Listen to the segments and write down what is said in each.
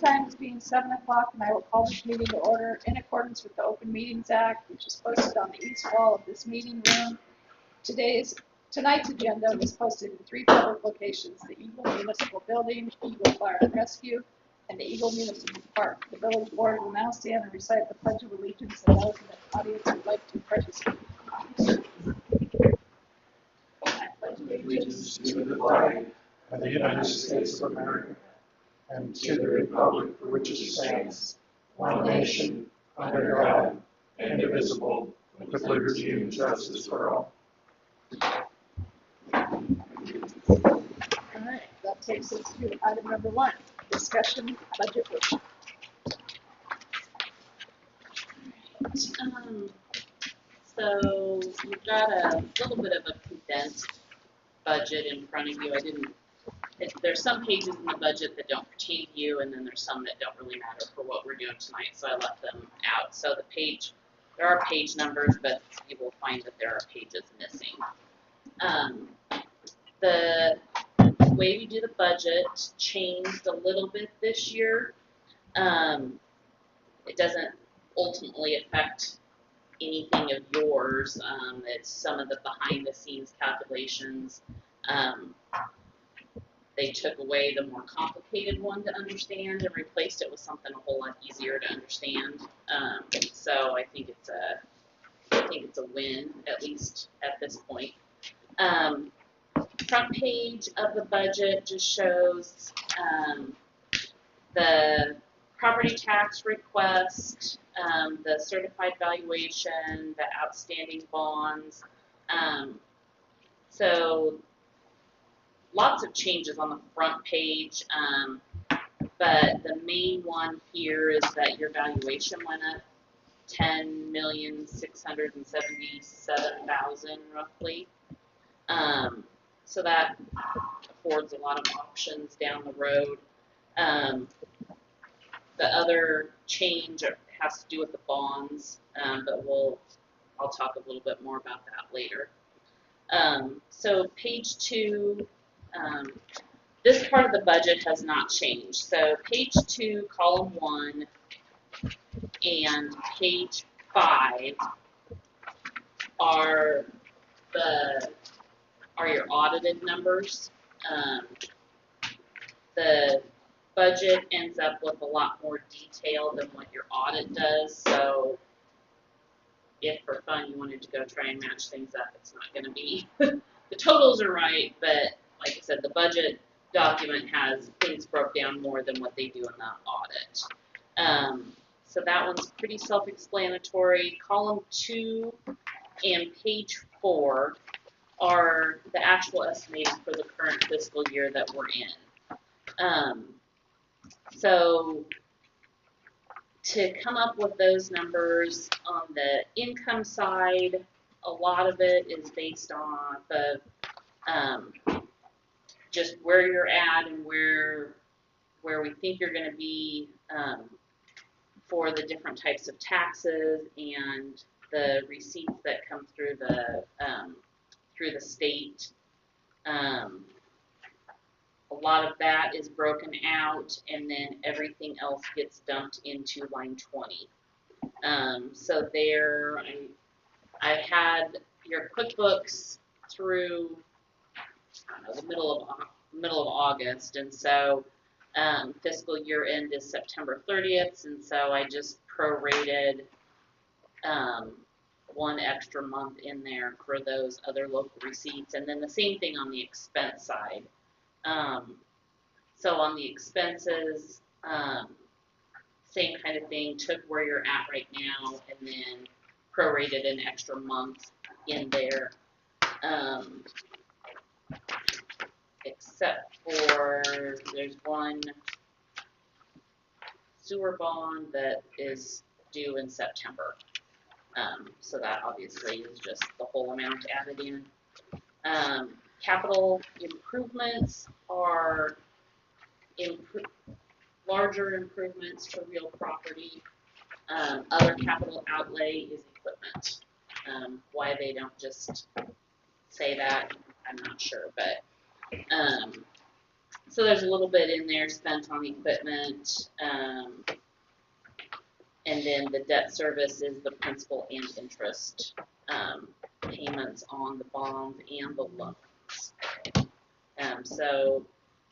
time is being 7 o'clock, and I will call this meeting to order in accordance with the Open Meetings Act, which is posted on the east wall of this meeting room. Tonight's agenda was posted in 3 public locations: the Eagle Municipal Building, Eagle Fire and Rescue, and the Eagle Municipal Park. The village board will now stand and recite the Pledge of Allegiance, and those in the audience would like to participate. I pledge allegiance to the flag of the United States of America and to the republic for which it stands, one nation, under God, indivisible, with liberty and justice for all. All right, that takes us to item number 1, discussion budget workshop. So you've got a little bit of a condensed budget in front of you. There's some pages in the budget that don't pertain to you, and then there's some that don't really matter for what we're doing tonight, so I left them out. So there are page numbers, but you will find that there are pages missing. The way we do the budget changed a little bit this year. It doesn't ultimately affect anything of yours. It's some of the behind-the-scenes calculations. They took away the more complicated one to understand and replaced it with something a whole lot easier to understand. So I think it's a win, at least at this point. Front page of the budget just shows the property tax request, the certified valuation, the outstanding bonds. So lots of changes on the front page, but the main one here is that your valuation went up $10,677,000 roughly. So that affords a lot of options down the road. The other change has to do with the bonds, but I'll talk a little bit more about that later. So page 2, this part of the budget has not changed. So page 2, column 1, and page 5 are your audited numbers. The budget ends up with a lot more detail than what your audit does. So if for fun you wanted to go try and match things up, it's not going to be. The totals are right, but like I said, the budget document has things broke down more than what they do in the audit. So that one's pretty self-explanatory. Column 2 and page 4 are the actual estimated for the current fiscal year that we're in. So to come up with those numbers on the income side, a lot of it is based off of just where you're at and where we think you're going to be for the different types of taxes and the receipts that come through the state. A lot of that is broken out, and then everything else gets dumped into line 20. So there, I had your QuickBooks through the middle of August, and so fiscal year end is September 30th, and so I just prorated one extra month in there for those other local receipts, and then the same thing on the expense side. So on the expenses, same kind of thing, took where you're at right now and then prorated an extra month in there, except for there's one sewer bond that is due in September. So that obviously is just the whole amount added in. Capital improvements are larger improvements to real property. Other capital outlay is equipment. Why they don't just say that, I'm not sure. But So there's a little bit in there spent on equipment, and then the debt service is the principal and interest payments on the bonds and the loans. So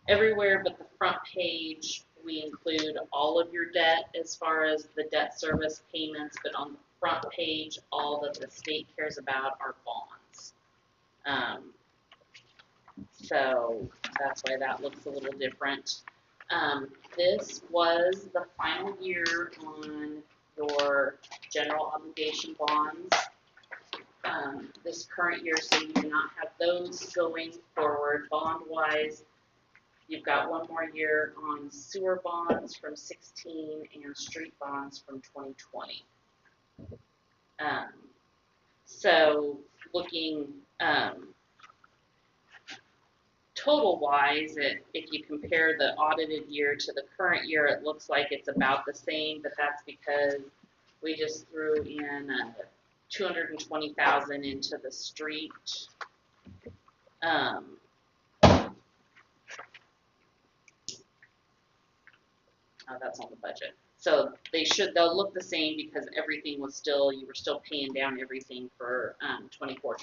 everywhere but the front page, we include all of your debt as far as the debt service payments, but on the front page, all that the state cares about are bonds. So that's why that looks a little different. This was the final year on your general obligation bonds. This current year, so you do not have those going forward bond-wise. You've got one more year on sewer bonds from 16 and street bonds from 2020. So looking total-wise, if you compare the audited year to the current year, it looks like it's about the same, but that's because we just threw in $220,000 into the street. That's on the budget. So they'll look the same because everything was still, you were still paying down everything for 24,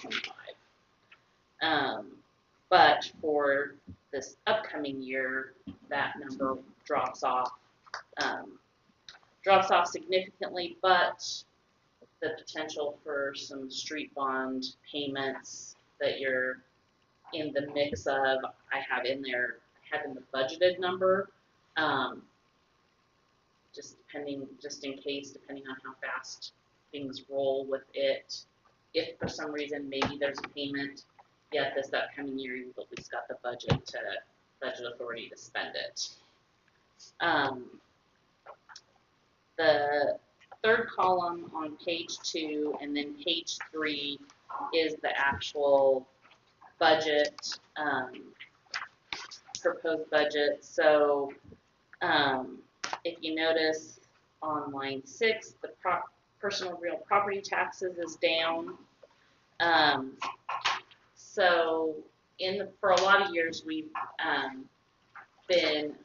25. But for this upcoming year, that number drops off significantly, but the potential for some street bond payments that you're in the mix of, I have in there, I have in the budgeted number, just in case, depending on how fast things roll with it. If for some reason maybe there's a payment, yet this upcoming year you've at least got the budget authority to spend it. The third column on page 2 and then page 3 is the actual budget, proposed budget. So if you notice on line 6, the personal real property taxes is down. So for a lot of years we've been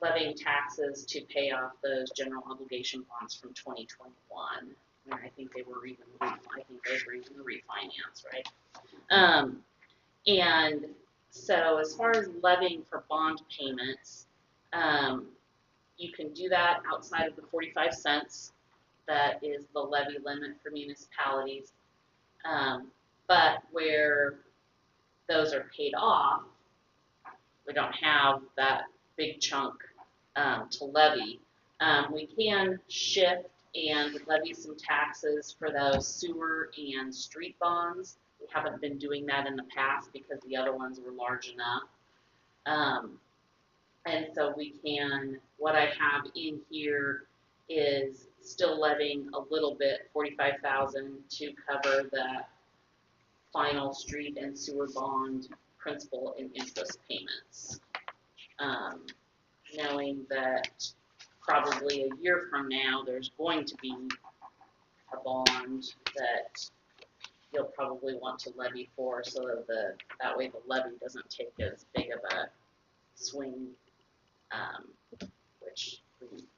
levying taxes to pay off those general obligation bonds from 2021. And I think they were even the refinance, right? And so as far as levying for bond payments, you can do that outside of the 45 cents. That is the levy limit for municipalities. But where those are paid off, we don't have that big chunk to levy. We can shift and levy some taxes for those sewer and street bonds. We haven't been doing that in the past because the other ones were large enough. And so we can, what I have in here is still levying a little bit, $45,000 to cover the final street and sewer bond principal and interest payments. Knowing that probably a year from now there's going to be a bond that you'll probably want to levy for, so that way the levy doesn't take as big of a swing, which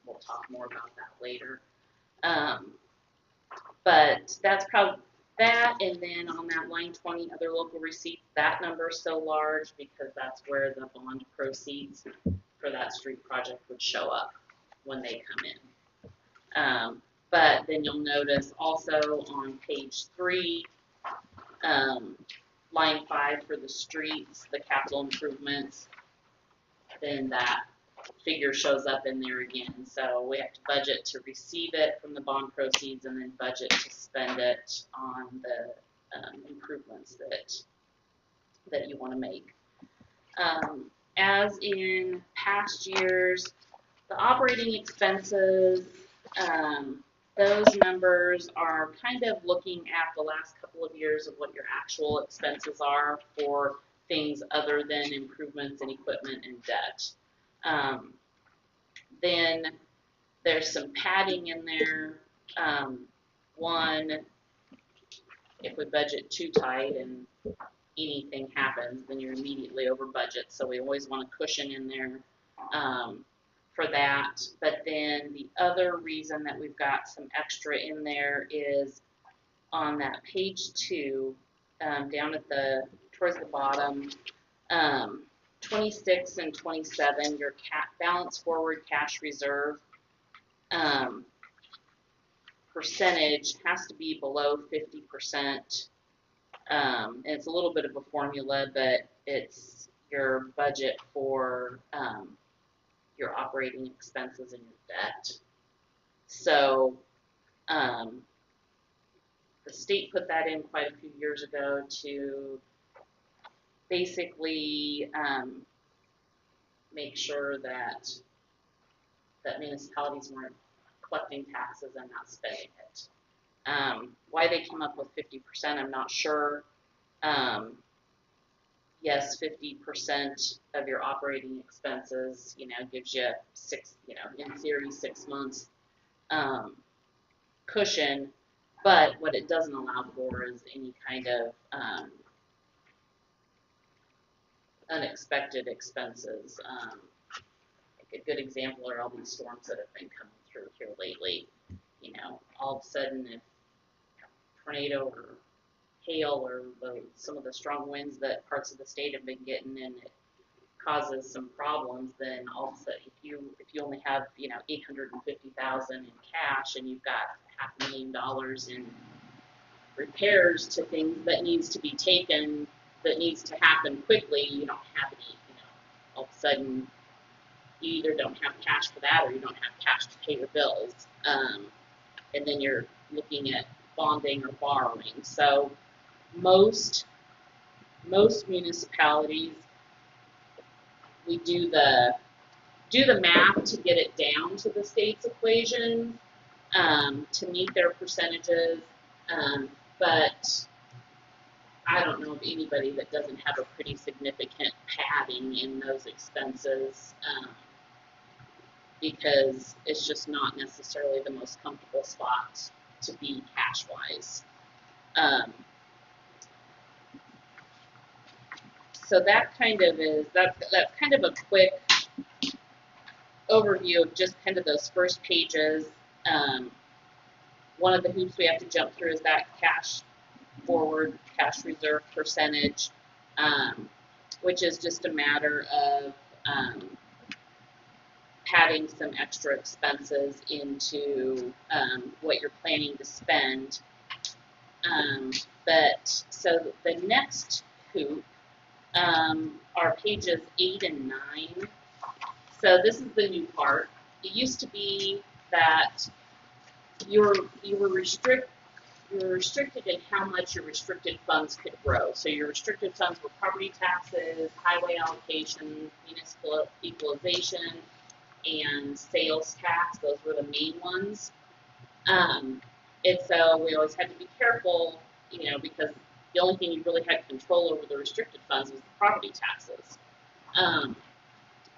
we'll talk more about that later. But that's probably that, and then on that line 20, other local receipts, that number is so large because that's where the bond proceeds for that street project would show up when they come in. But then you'll notice also on page 3, line 5 for the streets, the capital improvements, then that figure shows up in there again. So we have to budget to receive it from the bond proceeds and then budget to spend it on the improvements that you want to make. As in past years, the operating expenses, those numbers are kind of looking at the last couple of years of what your actual expenses are for things other than improvements in equipment and debt. Then there's some padding in there. One, if we budget too tight and anything happens, then you're immediately over budget. So we always want a cushion in there for that. But then the other reason that we've got some extra in there is on that page 2, down at towards the bottom, 26 and 27, your balance forward cash reserve percentage has to be below 50%. And it's a little bit of a formula, but it's your budget for your operating expenses and your debt. So the state put that in quite a few years ago to basically make sure that municipalities weren't collecting taxes and not spending it. Why they came up with 50%, I'm not sure. Yes, 50% of your operating expenses, gives you in theory 6 months cushion, but what it doesn't allow for is any kind of unexpected expenses. A good example are all these storms that have been coming through here lately. All of a sudden, if tornado or hail or some of the strong winds that parts of the state have been getting, and it causes some problems, then all of a sudden, if you only have $850,000 in cash and you've got $500,000 in repairs to things that needs to be taken, that needs to happen quickly, you don't have any. All of a sudden, you either don't have cash for that or you don't have cash to pay your bills, and then you're looking at bonding or borrowing. So most municipalities, we do the math to get it down to the state's equation to meet their percentages, but I don't know of anybody that doesn't have a pretty significant padding in those expenses, because it's just not necessarily the most comfortable spot to be cash-wise. So that kind of that's kind of a quick overview of just kind of those first pages. One of the hoops we have to jump through is that cash forward, cash reserve percentage, which is just a matter of padding some extra expenses into what you're planning to spend. But so the next hoop are pages 8 and 9. So this is the new part. It used to be that you were restricted in how much your restricted funds could grow. So your restricted funds were property taxes, highway allocations, municipal equalization, and sales tax. Those were the main ones. And so we always had to be careful, because the only thing you really had control over the restricted funds was the property taxes.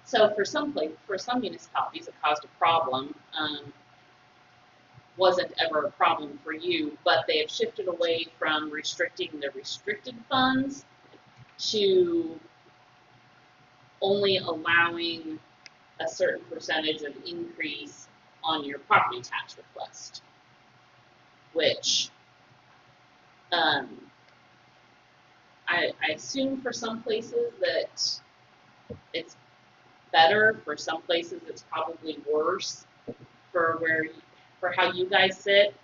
So for some municipalities, it caused a problem. Wasn't ever a problem for you, but they have shifted away from restricting the restricted funds to only allowing a certain percentage of increase on your property tax request, which I assume for some places that it's better. For some places, it's probably worse. For how you guys sit,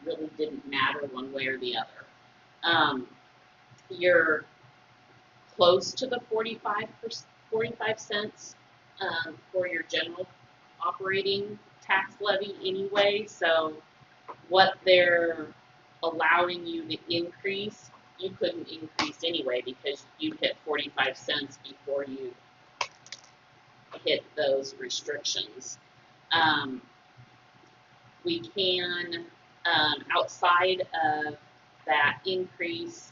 really didn't matter one way or the other. You're close to the 45 cents for your general operating tax levy anyway. So what they're allowing you to increase, you couldn't increase anyway because you hit 45 cents before you hit those restrictions. We can, outside of that increase,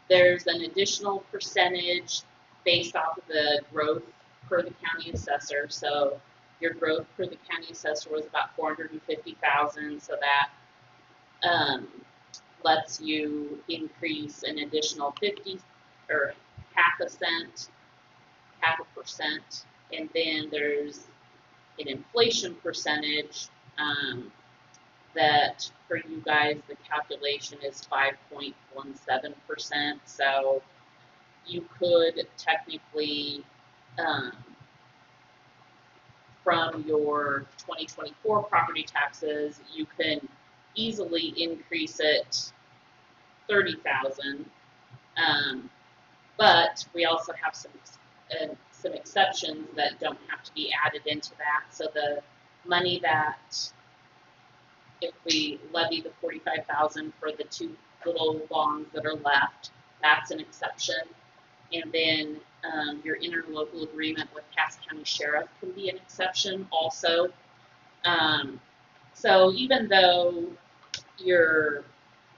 there's an additional percentage based off of the growth per the county assessor. So your growth per the county assessor was about $450,000. So that lets you increase an additional 50 or half a percent, and then there's an inflation percentage that for you guys the calculation is 5.17%. So you could technically from your 2024 property taxes, you can easily increase it 30,000. But we also have some exceptions that don't have to be added into that. So the money that, if we levy the 45,000 for the two little bonds that are left, that's an exception. And then your interlocal agreement with Cass County Sheriff can be an exception also. So even though your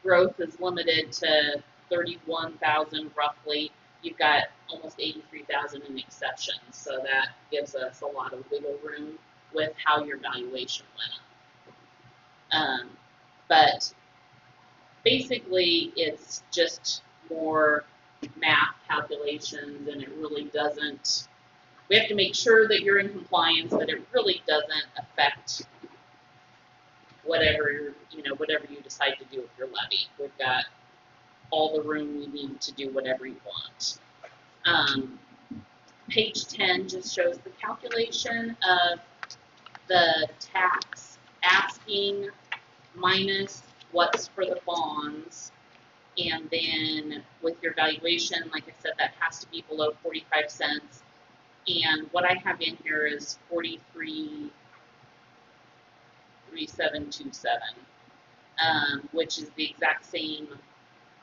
growth is limited to 31,000 roughly, you've got almost 83,000 in exceptions. So that gives us a lot of wiggle room with how your valuation went up. But basically, it's just more math calculations, and it really doesn't. We have to make sure that you're in compliance, but it really doesn't affect whatever you decide to do with your levy. We've got all the room you need to do whatever you want. Page 10 just shows the calculation of the tax asking minus what's for the bonds, and then with your valuation, like I said, that has to be below 45 cents. And what I have in here is 43,3727, which is the exact same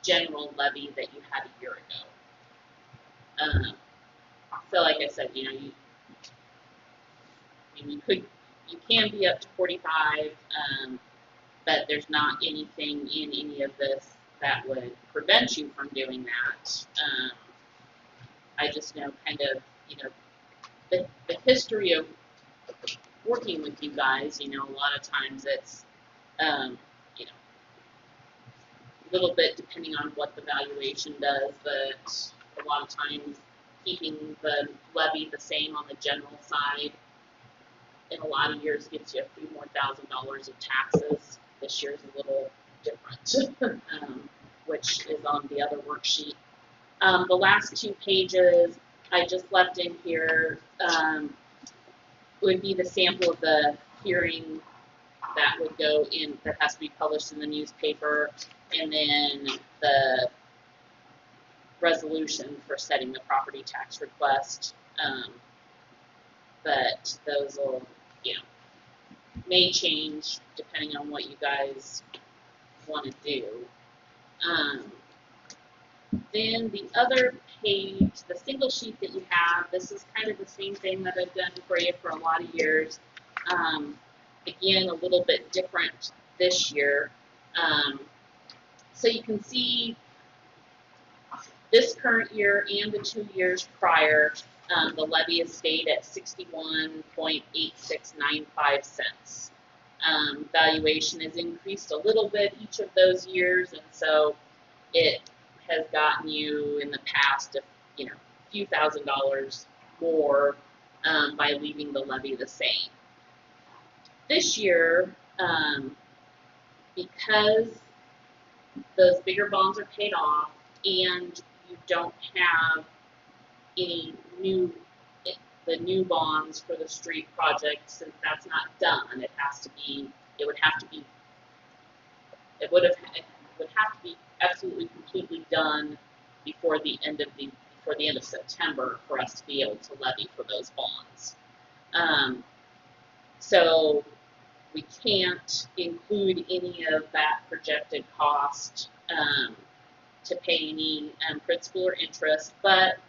general levy that you had a year ago. So like I said, you can be up to 45, but there's not anything in any of this that would prevent you from doing that. I just know kind of, the history of working with you guys, a lot of times it's, a little bit depending on what the valuation does, but a lot of times keeping the levy the same on the general side in a lot of years gets you a few more $1,000s of taxes. This year's a little different, which is on the other worksheet. The last two pages I just left in here would be the sample of the hearing that would go in, that has to be published in the newspaper, and then the resolution for setting the property tax request. But those will, may change depending on what you guys want to do. Then the other page, the single sheet that you have, this is kind of the same thing that I've done for you for a lot of years. Again, a little bit different this year. So you can see this current year and the 2 years prior, the levy has stayed at 61.8695 cents. Valuation has increased a little bit each of those years, and so it has gotten you in the past a few $1,000s more by leaving the levy the same. This year, because those bigger bonds are paid off and you don't have any the new bonds for the street project, since that's not done, it would have to be absolutely completely done before the end of September for us to be able to levy for those bonds. So we can't include any of that projected cost to pay any principal or interest, but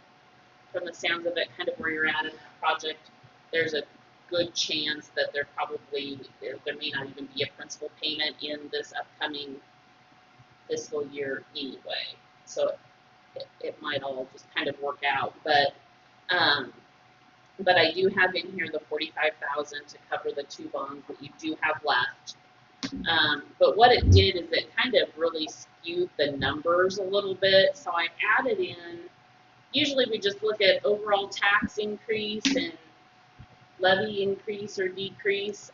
from the sounds of it, kind of where you're at in that project, there's a good chance that there may not even be a principal payment in this upcoming fiscal year anyway. So it might all just kind of work out, but I do have in here the 45,000 to cover the two bonds that you do have left. But what it did is it kind of really skewed the numbers a little bit. So I added in, usually we just look at overall tax increase and levy increase or decrease.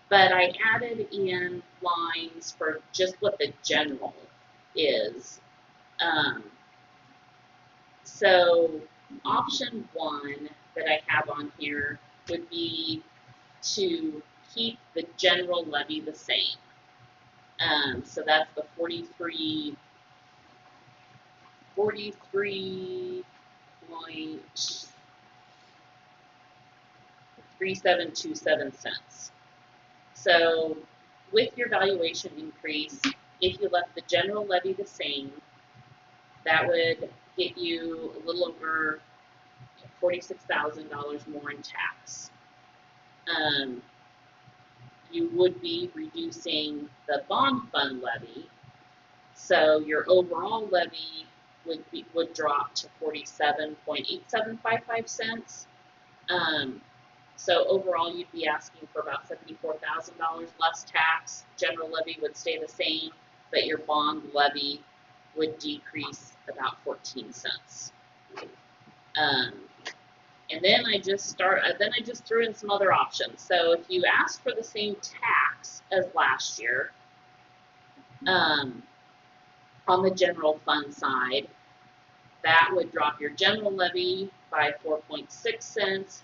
But I added in lines for just what the general is. Um, so option one that I have on here would be to keep the general levy the same. So that's the 43.3727 cents. So with your valuation increase, if you left the general levy the same, that would get you a little over $46,000 more in tax. You would be reducing the bond fund levy, so your overall levy would drop to 47.8755 cents. So overall, you'd be asking for about $74,000 less tax. General levy would stay the same, but your bond levy would decrease about 14 cents. And then I just threw in some other options. So if you asked for the same tax as last year, on the general fund side, that would drop your general levy by 4.6 cents.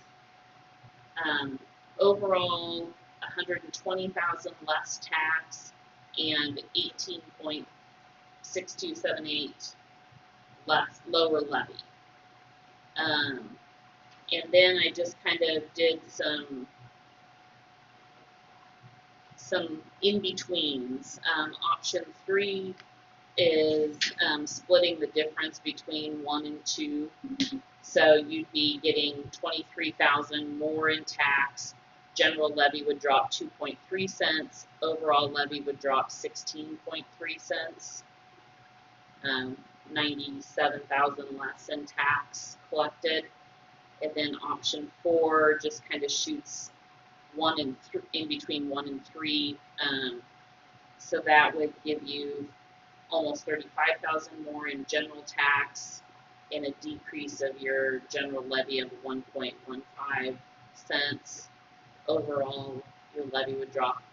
Overall, 120,000 less tax and 18.6278 lower levy. And then I just kind of did some in-betweens. Option 3 is splitting the difference between 1 and 2. So you'd be getting 23,000 more in tax. General levy would drop 2.3 cents. Overall levy would drop 16.3 cents. 97,000 less in tax collected. And then option 4 just kind of shoots in between 1 and 3. So that would give you almost 35,000 more in general tax and a decrease of your general levy of 1.15 cents. Overall, your levy would drop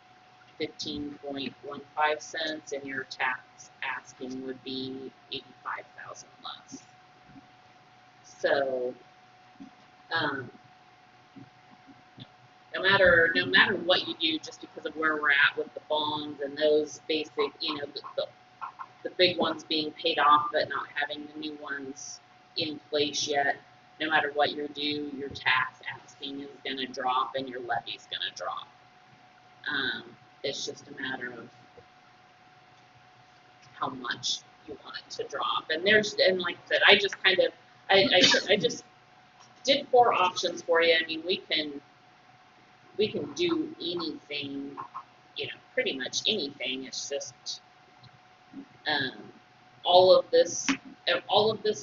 15.15 cents and your tax asking would be 85,000 less. So no matter what you do, just because of where we're at with the bonds and those basic, the big ones being paid off but not having the new ones in place yet, no matter what you do, your tax asking is going to drop and your levy is going to drop. It's just a matter of how much you want it to drop. And like I said, I just kind of, I just did 4 options for you. I mean, we can do anything, pretty much anything. It's just all of this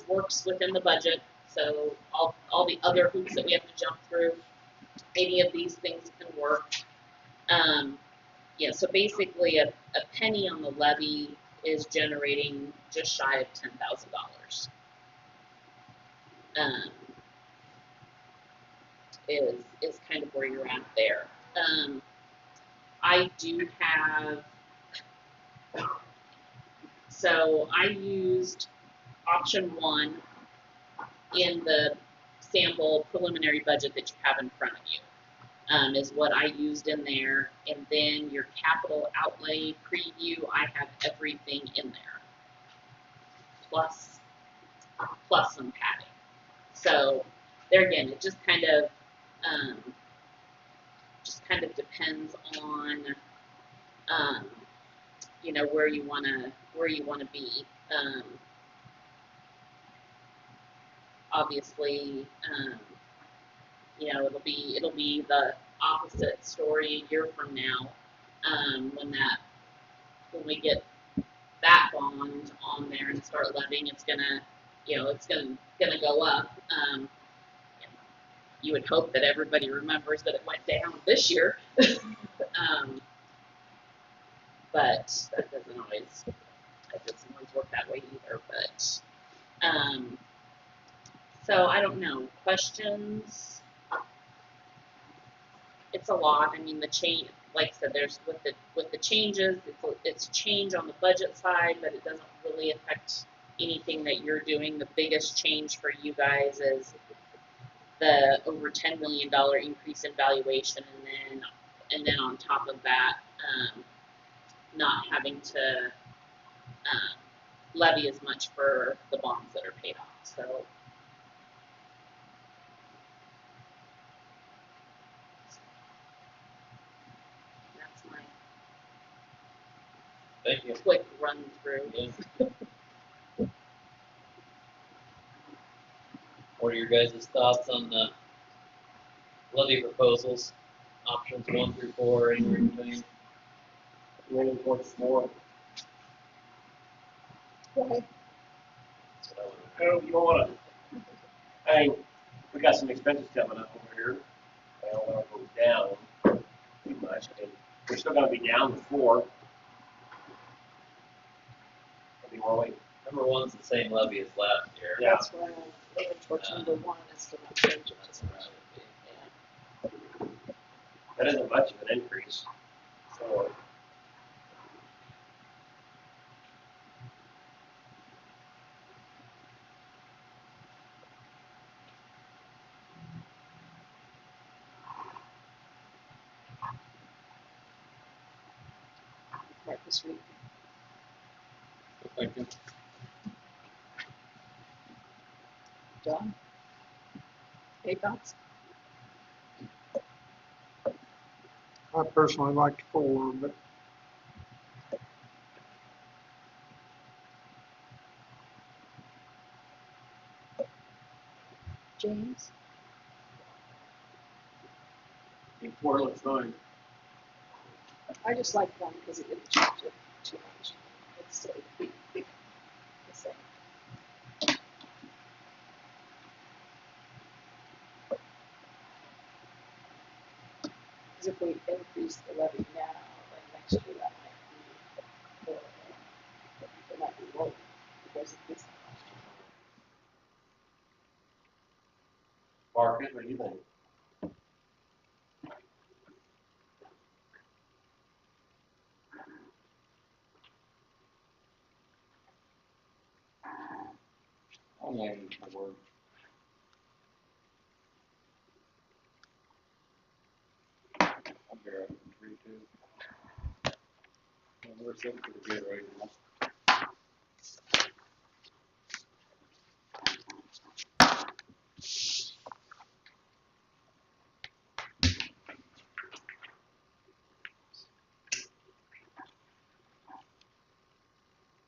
works within the budget. So all the other hoops that we have to jump through, any of these things can work. So basically a penny on the levy is generating just shy of $10,000. Is kind of where you're at there. I do have, so I used option 1 in the sample preliminary budget that you have in front of you. Is what I used in there, and then your capital outlay preview, I have everything in there, plus some padding. So there again, it just kind of depends on where you wanna be. Obviously, it'll be the opposite story a year from now, when we get that bond on there and start levying, it's gonna go up. You would hope that everybody remembers that it went down this year. but that doesn't always work that way either. But so I don't know. Questions? It's a lot. I mean, the change, like I said, there's with the changes, it's change on the budget side, but it doesn't really affect anything that you're doing. The biggest change for you guys is the over $10 million increase in valuation, and then on top of that, not having to levy as much for the bonds that are paid off. So that's my Thank you. quick run through. Yeah. What are your guys' thoughts on the levy proposals, options 1 through 4, anywhere in between? Leaning towards 4. Right. That's what I would. I don't, you don't wanna, we got some expenses coming up over here. I don't wanna go down too much. I mean, we're still gonna be down to 4. I mean, well, Number 1's the same levy as last year. Yeah. That's why I'm leaning towards number 1 is to not change it. That's where I would be. that isn't much of an increase. So, Right this week. Thank you. Done. Any thoughts? I personally liked 4, but James? I think 4 looks fine. I just like 1 because it didn't change it too much. It's still the same. Because if we increase the levy now, then next year that might be more, it might be low because of this last year. Marcus, what do you think? I'm leaning toward. I'm here at 3-2. We're sitting pretty good right now.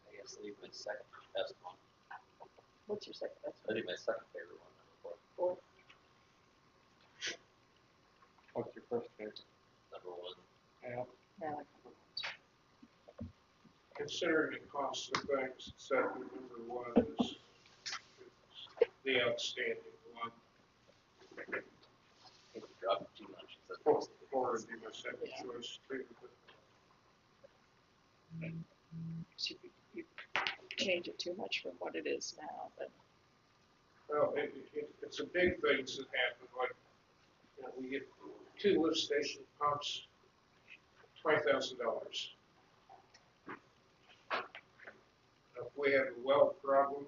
I guess leave my second best one. What's your second best I think my second favorite one, number 4? what's your first favorite? 1. Yeah. Yeah, I like number 1. Considering the cost of things, except number 1 is the outstanding one. It dropped too much. Four would be my second Yeah. choice too. So you change it too much from what it is now, but Well, it's a big things that happen, like, we get 2 lift station pumps, $20,000. If we have a well problem,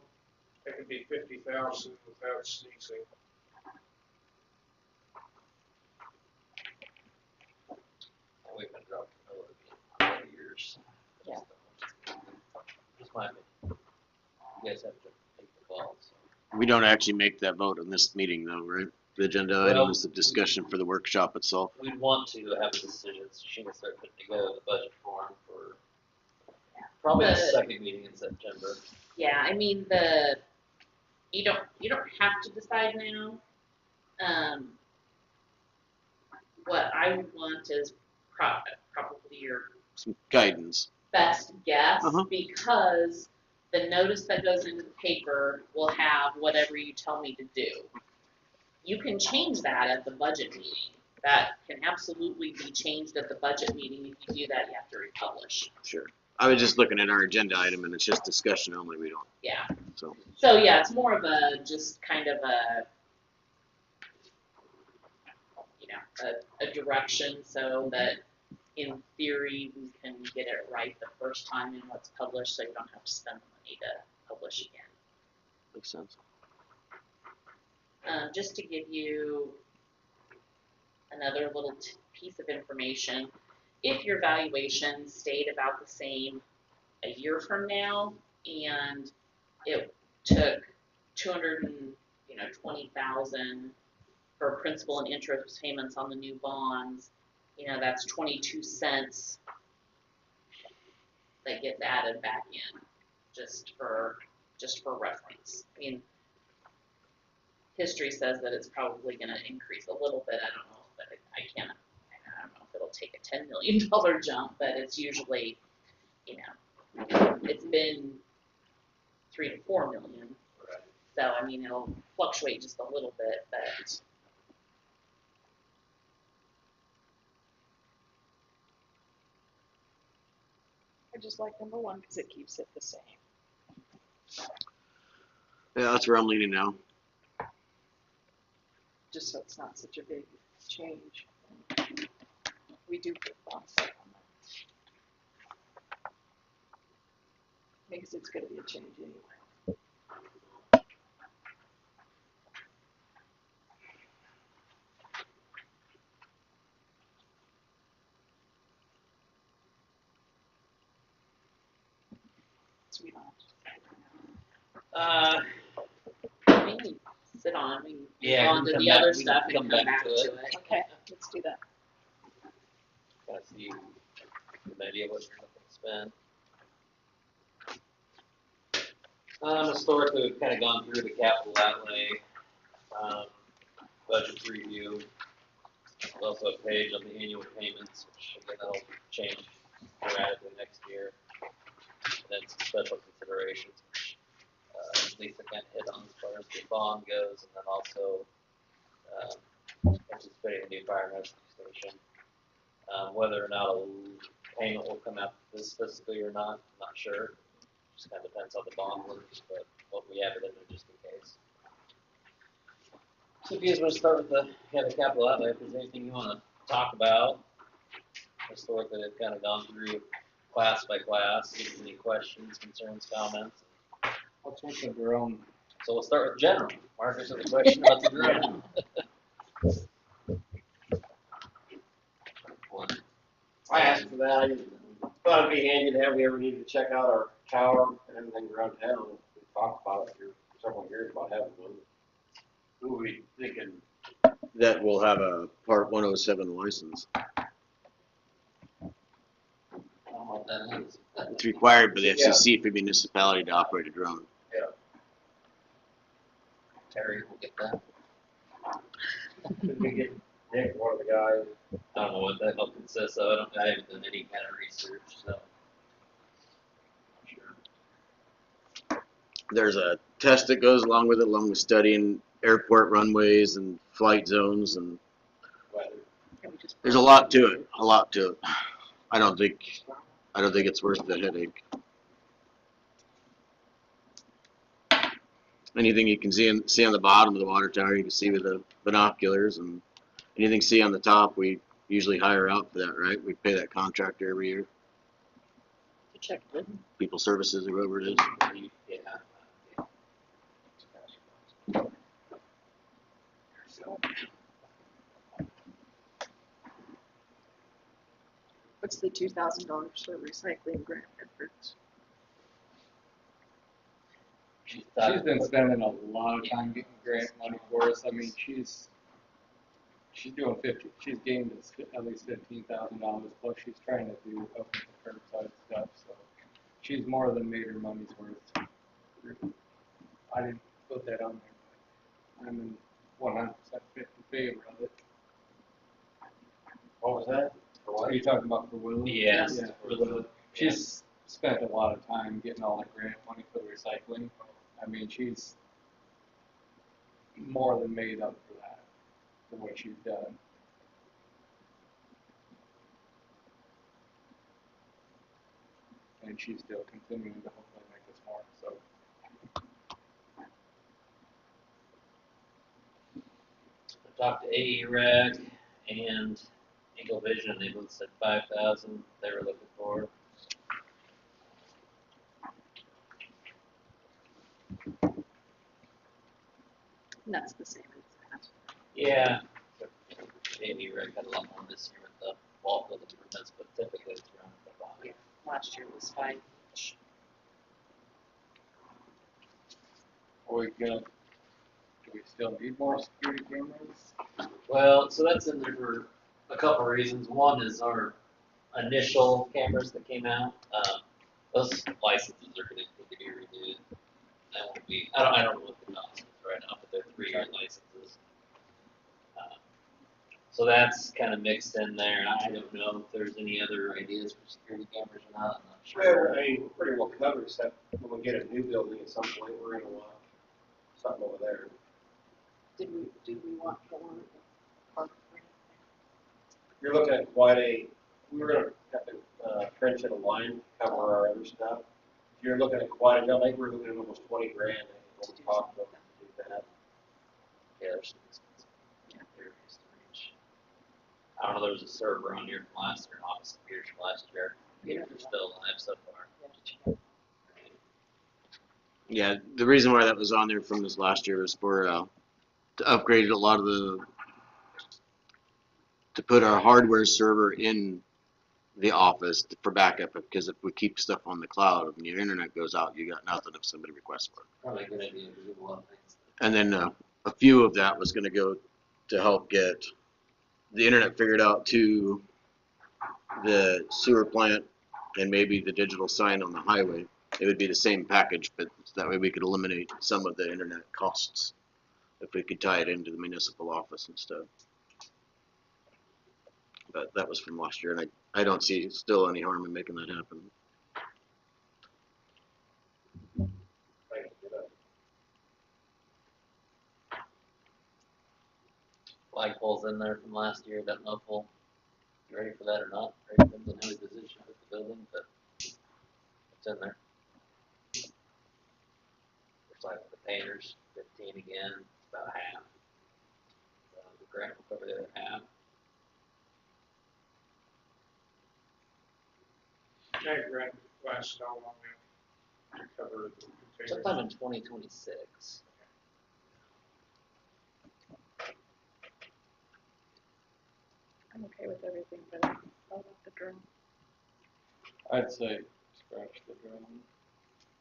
it could be 50,000 without sneezing. We've been dropping over the years. Yeah. Just my opinion. You guys have to take the call. So. We don't actually make that vote on this meeting though, right? The agenda Well, item is the discussion for the workshop itself. We'd want to have a decision, so she can start putting together the budget form for probably the second meeting in September. Yeah, I mean you don't have to decide now. What I would want is probably your Some guidance. best guess Uh-huh. because the notice that goes into the paper will have whatever you tell me to do. You can change that at the budget meeting. that can absolutely be changed at the budget meeting. If you do that, you have to republish. Sure. I was just looking at our agenda item and it's just discussion only. We don't, Yeah. so. So yeah, it's more of a, just kind of a, you know, a direction so that in theory we can get it right the first time in what's published, so you don't have to spend the money to publish again. Makes sense. Just to give you another little piece of information, if your valuation stayed about the same a year from now, and it took 220,000 for principal and interest payments on the new bonds, that's 22 cents that gets added back in, just for reference. I mean, history says that it's probably going to increase a little bit. I don't know, but I don't know if it'll take a $10 million jump, but it's usually, it's been 3 to 4 million. So I mean, it'll fluctuate just a little bit, but I just like number 1 because it keeps it the same. Yeah, that's where I'm leaning now. Just so it's not such a big change. We do put bonds on that. Because it's going to be a change anyway. So we don't have to. we can sit on, we can move Yeah, on we to can the come other back- we can stuff and come come back back to to it. it. Okay, let's do that. Kind of see an idea what you're looking to spend. Historically, we've kind of gone through the capital outlay, budget review. There's also a page on the annual payments, which again, that'll change dramatically next year. And then some special considerations, which Lisa kind of hit on as far as the bond goes, and then also anticipating the new fire and rescue station. Whether or not a payment will come out this fiscal year or not, I'm not sure. Just kind of depends on the bond works, but what we have it in there just in case. So if you guys want to start with the capital outlay, if there's anything you want to talk about, historically they've kind of gone through class by class. If there's any questions, concerns, comments. What's with the drone? So we'll start with general. Marcus has a question about the drone. I asked for that. I thought it'd be handy to have, we ever needed to check out our tower and everything around town. We talked about it for several years about having one. Who are we thinking? That will have a Part 107 license. It's required by the FCC for municipality to operate a drone. Terry will get that. Could we get Nick, one of the guys? I don't know what that all consists of. I haven't done any kind of research, so. Sure. There's a test that goes along with it, along with studying airport runways and flight zones, and there's a lot to it. I don't think it's worth the headache. Anything you can see on the bottom of the water tower, you can see with the binoculars, and anything you see on the top, we usually hire out for that, right? We pay that contractor every year. To check it. People Services or whoever it is. Yeah. What's the $2,000 for recycling grant efforts? She's Been spending a lot of time getting grant money for us. I mean, she's doing she's gained at least $15,000, plus she's trying to do up with the curbside stuff, so she's more than made her money's worth. I didn't put that on there, but I'm in 100% in favor of it. What was that? For what? Are you talking about for Willow? Yes. Yeah, for Willow. She's spent a lot of time getting all that grant money for the recycling. I mean, she's more than made up for that, for what she's done. and she's still continuing to hopefully make us more, so. I talked to AE-RAC and Eagle Vision, they both said 5,000 they were looking for. And that's the same as last. Yeah. AE-RAC had a lot more this year with the ball field improvements, but typically it's around the bottom. Yeah, last year was 5 each. Are we gonna, do we still need more security cameras? Well, so that's in there for a couple of reasons. One is our initial cameras that came out. Those licenses are going to need to be renewed. That won't be. I don't know what the cost is right now, but they're 3-year licenses. So that's kind of mixed in there, and I don't know if there's any other ideas for security cameras or not. I'm not sure. Well, I mean, we're pretty well covered, except when we get a new building at some point, we're gonna want something over there. Did we want to go on the park? You're looking at quite a, we were gonna have to, trench in a line, to cover our other stuff. If you're looking at quite a, I think we're looking at almost 20 grand, I think, when we talked about to do that. Yeah, there's some expensive areas to reach. I don't know. There was a server on here from last year, office computers from last year. Computers are still alive so far. Yeah, the reason why that was on there from this last year was for to upgrade a lot of to put our hardware server in the office for backup, because if we keep stuff on the cloud and your internet goes out, you got nothing if somebody requests for it. Probably a good idea to do a lot of things. And then a few of that was going to go to help get the internet figured out to the sewer plant and maybe the digital sign on the highway. It would be the same package, but that way we could eliminate some of the internet costs if we could tie it into the municipal office and stuff. But that was from last year, and I don't see still any harm in making that happen. Flagpole's in there from last year, that local. You ready for that or not? Right, depends on how we position it with the building, but it's in there. Looks like the painters, 15 again, about half. The grant will cover the other half. That grant lasts how long to cover the containers? Sometime in 2026. I'm okay with everything, but I want the drone. I'd say scratch the drone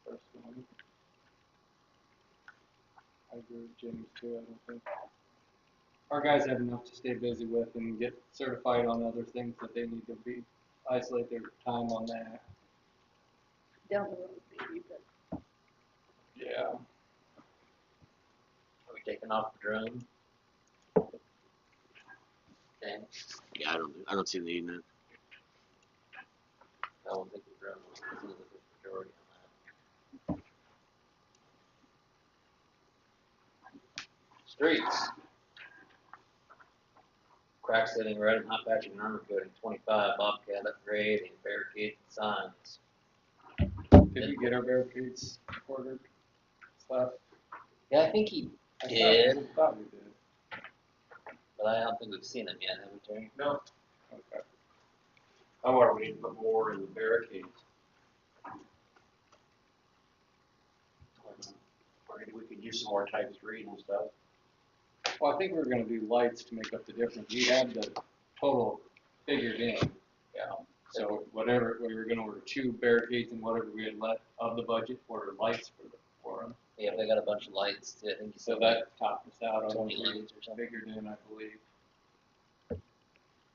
personally. I agree with James too, I don't think. Our guys have enough to stay busy with and get certified on other things that they need to be, isolate their time on that. Down the road, maybe, but Yeah. Are we taking off the drone? Okay. Yeah, I don't see the need in it. I don't think the drone was the majority on that. Streets. Crack sealing, red and hot patching and armor coating, 25, bobcat upgrade, and barricades and signs. Did we get our barricades ordered? Stuff? Yeah, I think he I did, thought we did. but I don't think we've seen them yet, have we, Terry? No, Okay. however, we need to put more in the barricades. Or maybe we could use some more type 3 and stuff. Well, I think we were gonna do lights to make up the difference. We had the total figured in. Yeah. So whatever, we were gonna order 2 barricades and whatever we had left of the budget, order lights for them. Yeah, they got a bunch of lights too, I think you So said that topped us out on 20 what we lights or something. figured in, I believe.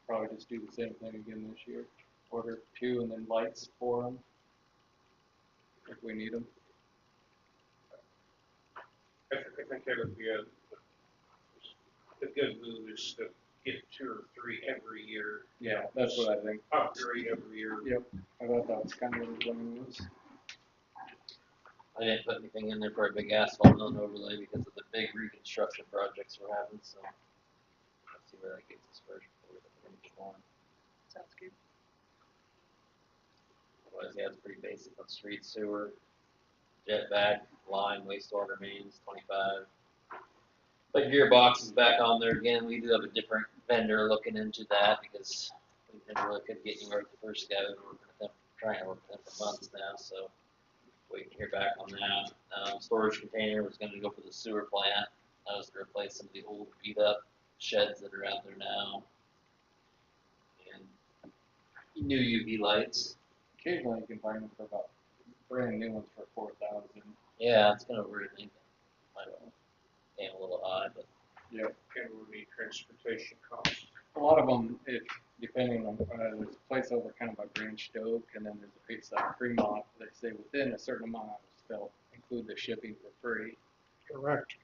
Probably just do the same thing again this year. Order 2 and then lights for them. If we need them. I think that would be a good move is to get 2 or 3 every year, Yeah, that's what I think. upgrade every year. Yep, I thought that was kind of what the plan was. I didn't put anything in there for a big asphalt mill overlay because of the big reconstruction projects we're having, so let's see where that gets us first before we finish on. sounds good. Otherwise, Yeah, it's pretty basic on street sewer, jet vac, line, wastewater mains, 25. But gearbox is back on there again. We do have a different vendor looking into that because we didn't really couldn't get anywhere with the first guy. We've been working with them, trying to work with them for months now, so waiting to hear back on that. Storage container was going to go for the sewer plant. That was to replace some of the old beat up sheds that are out there now. And new UV lights. Occasionally you can find them for about brand new ones for 4,000. Yeah, it's kind of weird thinking. I don't know. Came a little odd, but Yeah. And we'll need transportation costs. A lot of them, if depending on, there's a place over kind of by Grand Stoke, and then there's a place like Fremont. They say within a certain amount, they'll include the shipping for free. Correct.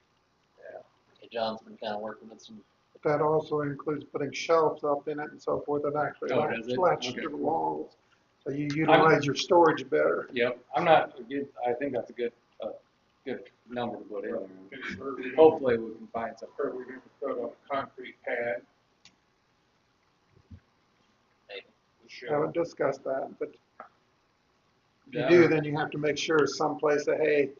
hey, John's been kind of working with some. But that also includes putting shelves up in it and so forth that actually Oh, does it? latch Okay. to the walls. So you utilize your storage better. Yep. I'm not. I think that's a good number to put in there. And where we- Hopefully we can find some. Where we're gonna put a concrete pad. Maybe. The Haven't shelf. discussed that, but if you Yeah. do, then you have to make sure someplace that, hey,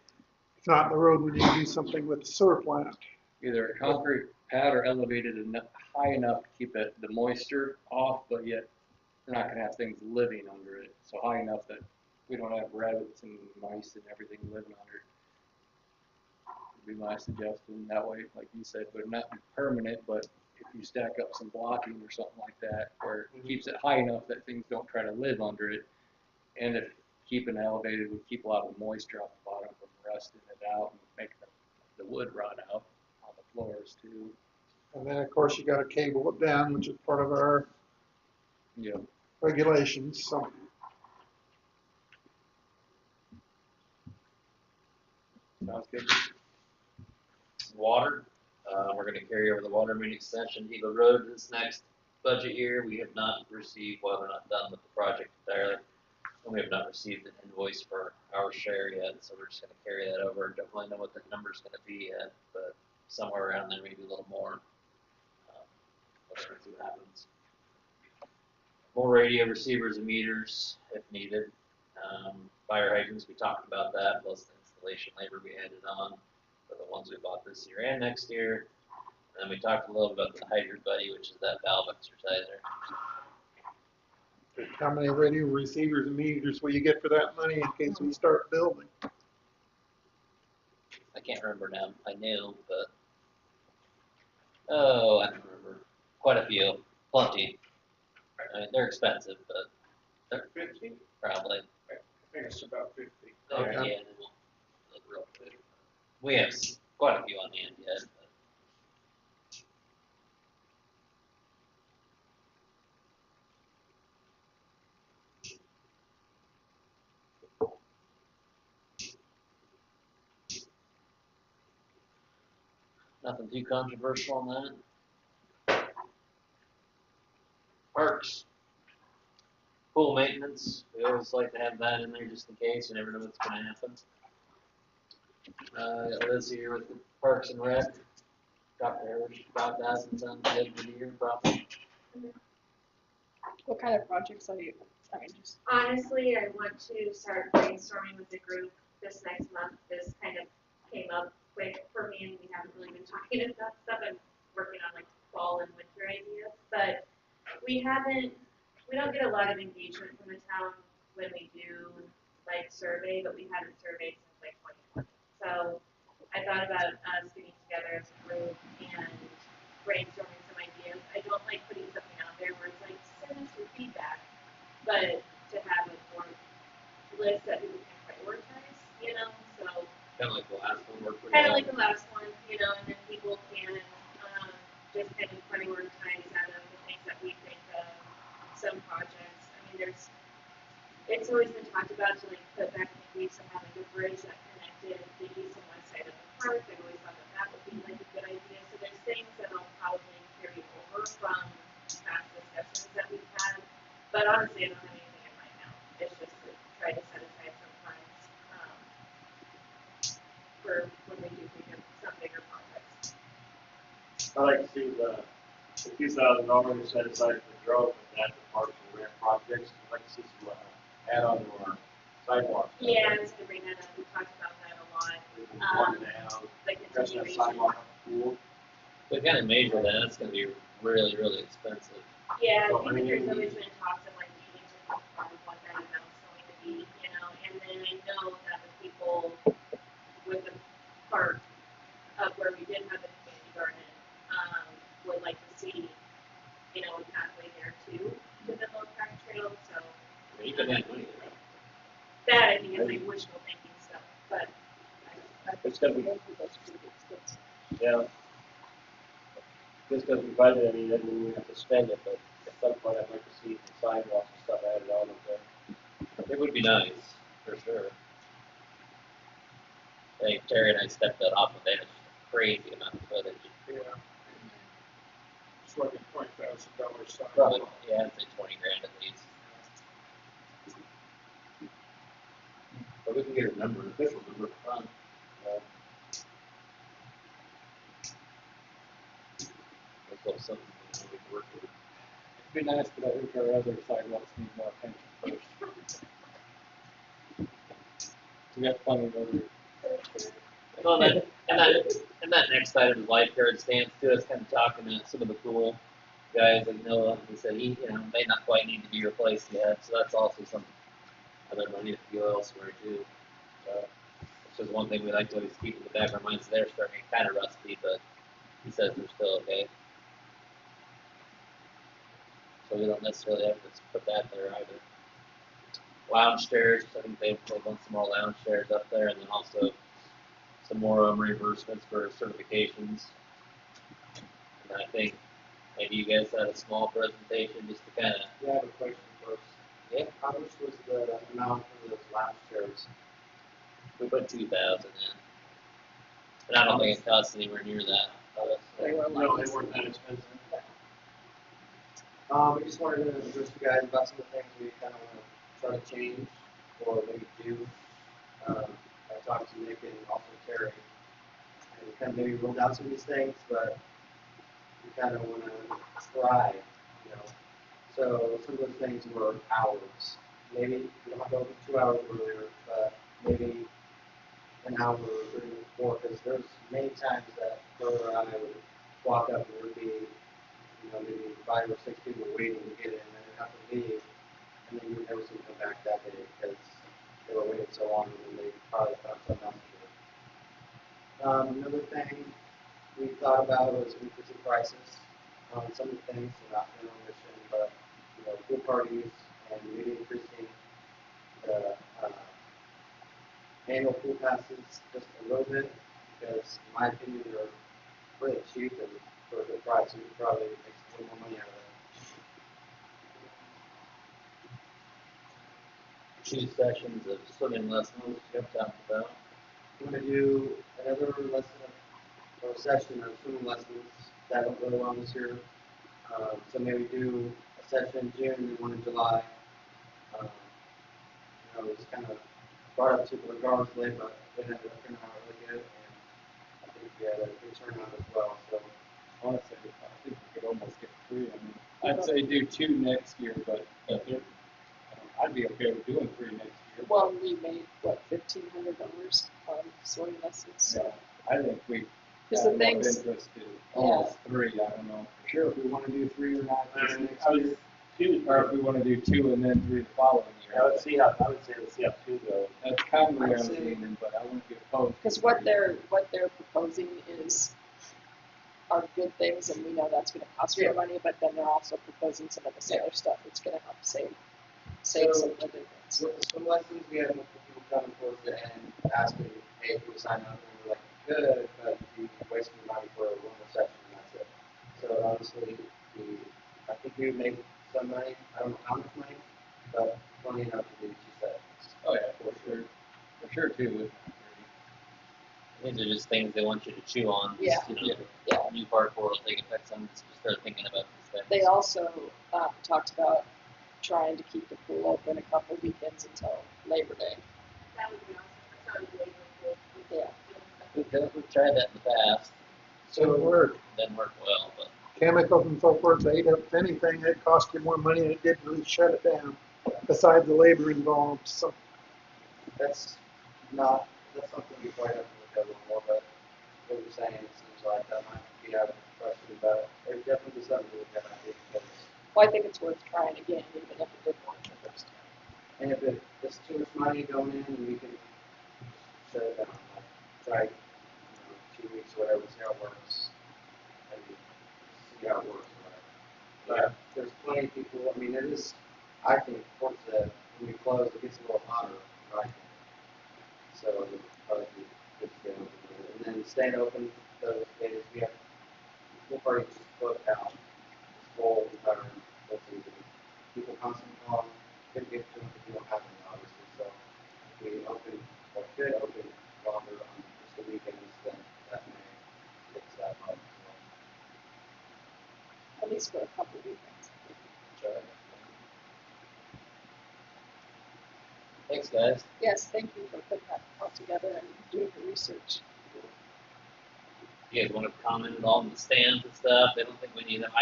it's not in the road when you do something with the sewer plant. Either a concrete pad or elevated high enough to keep the moisture off, but yet we're not gonna have things living under it. So high enough that we don't have rabbits and mice and everything living under it. Would be my suggestion. That way, like you said, but not be permanent, but if you stack up some blocking or something like that, where it keeps it high enough that things don't try to live under it. And if keeping it elevated would keep a lot of moisture off the bottom from rusting it out and making the wood rot out on the floors too. And then, of course, you gotta cable it down, which is part of our Yeah. regulations, so. Sounds good. Water. We're going to carry over the water main extension, Eagle Road, this next budget year. We have not received, well, we're not done with the project entirely, and we have not received an invoice for our share yet, so we're just going to carry that over. Don't really know what the number's going to be yet, but somewhere around there, maybe a little more. Let's see what happens. More radio receivers and meters if needed. Fire hydrants, we talked about that, plus the installation labor we added on for the ones we bought this year and next year. And then we talked a little about the Hydrant Buddy, which is that valve exerciser. How many radio receivers and meters will you get for that money in case we start building? I can't remember now. I knew, but oh, I don't remember. Quite a few, plenty. I mean, they're expensive, but they're 50? probably. I think it's about 50. Yeah, Okay. they will look real good. We have quite a few on hand yet. But nothing too controversial on that. Parks. Pool maintenance. We always like to have that in there just in case. You never know what's going to happen. Got Liz here with the Parks and Rec. Dr. Harris, 5,000 tons good for the year, probably. What kind of projects are you, I mean, just, Honestly, I want to start brainstorming with the group this next month. This kind of came up quick for me, and we haven't really been talking about stuff. I'm working on like fall and winter ideas, but we don't get a lot of engagement from the town when we do like survey, but we haven't surveyed since like 2020. So I thought about us getting together as a group and brainstorming some ideas. I don't like putting something out there where it's like, send us your feedback, but to have a more list that people can prioritize, so Kind of like the last one worked pretty kind of well. like the last one, and then people can, just kind of prioritize out of the things that we think of, some projects. I mean, it's always been talked about to like put back in the east and have like a bridge that connected the east and west side of the park. I've always thought that would be like a good idea. So there's things that I'll probably carry over from past discussions that we've had. But honestly, I don't have anything in mind now. It's just to try to set aside some funds for when we do think of some bigger projects. I like to see the $2,000 set aside for growth and that the parks and rec projects. I'd like to see some add on to our sidewalks. Yeah, I was gonna bring that up, we talked about that a lot. One now, The dressing a continuation. sidewalk at the pool. But kind of measure that, it's gonna be really, really expensive. Yeah, So, I I think that mean, there's always been talks of like needing to confirm what that amount's going to be, you know, and then I know that the people with the part of where we did have the community garden, would like to see, you know, a pathway there too, to the Little Crack Trail, so. You can add money, right? That I think is like wishful thinking stuff, but It's gonna be, Those pretty expensive. yeah. Just because we budget, I mean, doesn't mean we have to spend it, but at some point I'd like to see the sidewalks and stuff added on up there. It would be nice, for sure. I think Terry and I stepped that off of that, it's crazy amount of footage. Yeah. It's like a $20,000 sign. Probably, yeah, I'd say 20 grand at least. But we can get a number, an official number for fun. That's also something we can work with. It'd be nice, but I think our other sidewalks need more attention first. We got plenty of other. Well, that next item is lifeguard stands too. I was kind of talking to some of the pool guys, like Noah, he said he, may not quite need to be replaced yet, so that's also some other money to go elsewhere too. Which is one thing we like to always keep in the back of our minds. They're starting to get kind of rusty, but he says they're still okay. So we don't necessarily have to put that there either. Lounge chairs, I think they want some more lounge chairs up there, and then also some more reimbursements for certifications. And I think maybe you guys had a small presentation just to kind of. Yeah, I have a question first. Yeah. How much was the amount for those lounge chairs? We put 2,000 in, and I don't think it costs anywhere near that. They were No, like, they weren't that expensive. We just wanted to address you guys about some of the things we kind of want to try to change or maybe do. I talked to Nick and also Terry, and we kind of maybe rolled out some of these things, but we kind of want to try, you know. So some of those things were hours. Maybe we don't have to open 2 hours earlier, but maybe an hour or 30 minutes more, because there's many times that Bill or I would walk up and there would be, maybe 5 or 6 people waiting to get in, and they'd have to leave, and then you would never see them come back that day because they were waiting so long, and then they probably found something else to do. Another thing we thought about was increasing prices on some of the things, so not general mission, but pool parties, and maybe increasing the annual pool passes just a little bit, because in my opinion they're really cheap and for a good price, you could probably make a little more money out of it. 2 sessions of swimming lessons you have talked about. I'm going to do another lesson or session of swimming lessons that went really well this year. So maybe do a session in June and one in July. It was kind of brought up to the regardless late, but it ended up turning out really good, and I think we had a good turnout as well. So Honestly, I think we could almost get 3. I mean, I'd say do 2 next year, but I'd be okay with doing 3 next year. well, we made, what, $1,500 on swimming lessons, so. I think we Because have the enough things, interest in almost 3. I don't know for sure if we want to do 3 or not this next year, or if we want to do 2 and then 3 the following year. I would say let's see how 2 goes. That's kind of where I'd I'm say- leaning, but I wouldn't be opposed. because what they're proposing are good things, and we know that's gonna cost more money, but then they're also proposing some of this other stuff that's gonna help save some other things. with the swim lessons, we had multiple people coming towards the end asking, hey, can we sign up? And we're like, good, but you wasting money for one more session and that's it. So honestly, I think we would make some money. I don't know how much money, but plenty enough to do 2 sessions. Oh yeah, for sure too. These are just things they want you to chew on. Yeah. Yeah. New parkour will take effect on, just start thinking about these things. They also talked about trying to keep the pool open a couple weekends until Labor Day. that would be awesome, that's not a great one. Yeah. We've tried that in the past, So work, didn't work well, but chemicals and so forth, they ate up anything, it cost you more money and it did really shut it down, besides the labor involved, so. that's not, that's something we probably have to look at a little more, but what you're saying, it seems like that might be out of question, but there's definitely something to look at, I think, because, Well, I think it's worth trying again, even if it didn't work the first time. and if it's too much money going in, and we can shut it down, like, try, 2 weeks or whatever, see how it works, and see how it works, or whatever. But there's plenty of people, I mean, it is, I think, towards the, when we close, it gets a little hotter, right? So, probably be good to get open there. And then staying open those days, we'll probably just book out this whole entire whole season. People constantly call, couldn't get to them if you don't have any, obviously. So, if we open, or could open longer on just the weekends, then that may fix that up. At least for a couple of weekends. So, Thanks, guys. Yes, thank you for putting that all together and doing the research. You guys want to comment at all on the stands and stuff? They don't think we need them.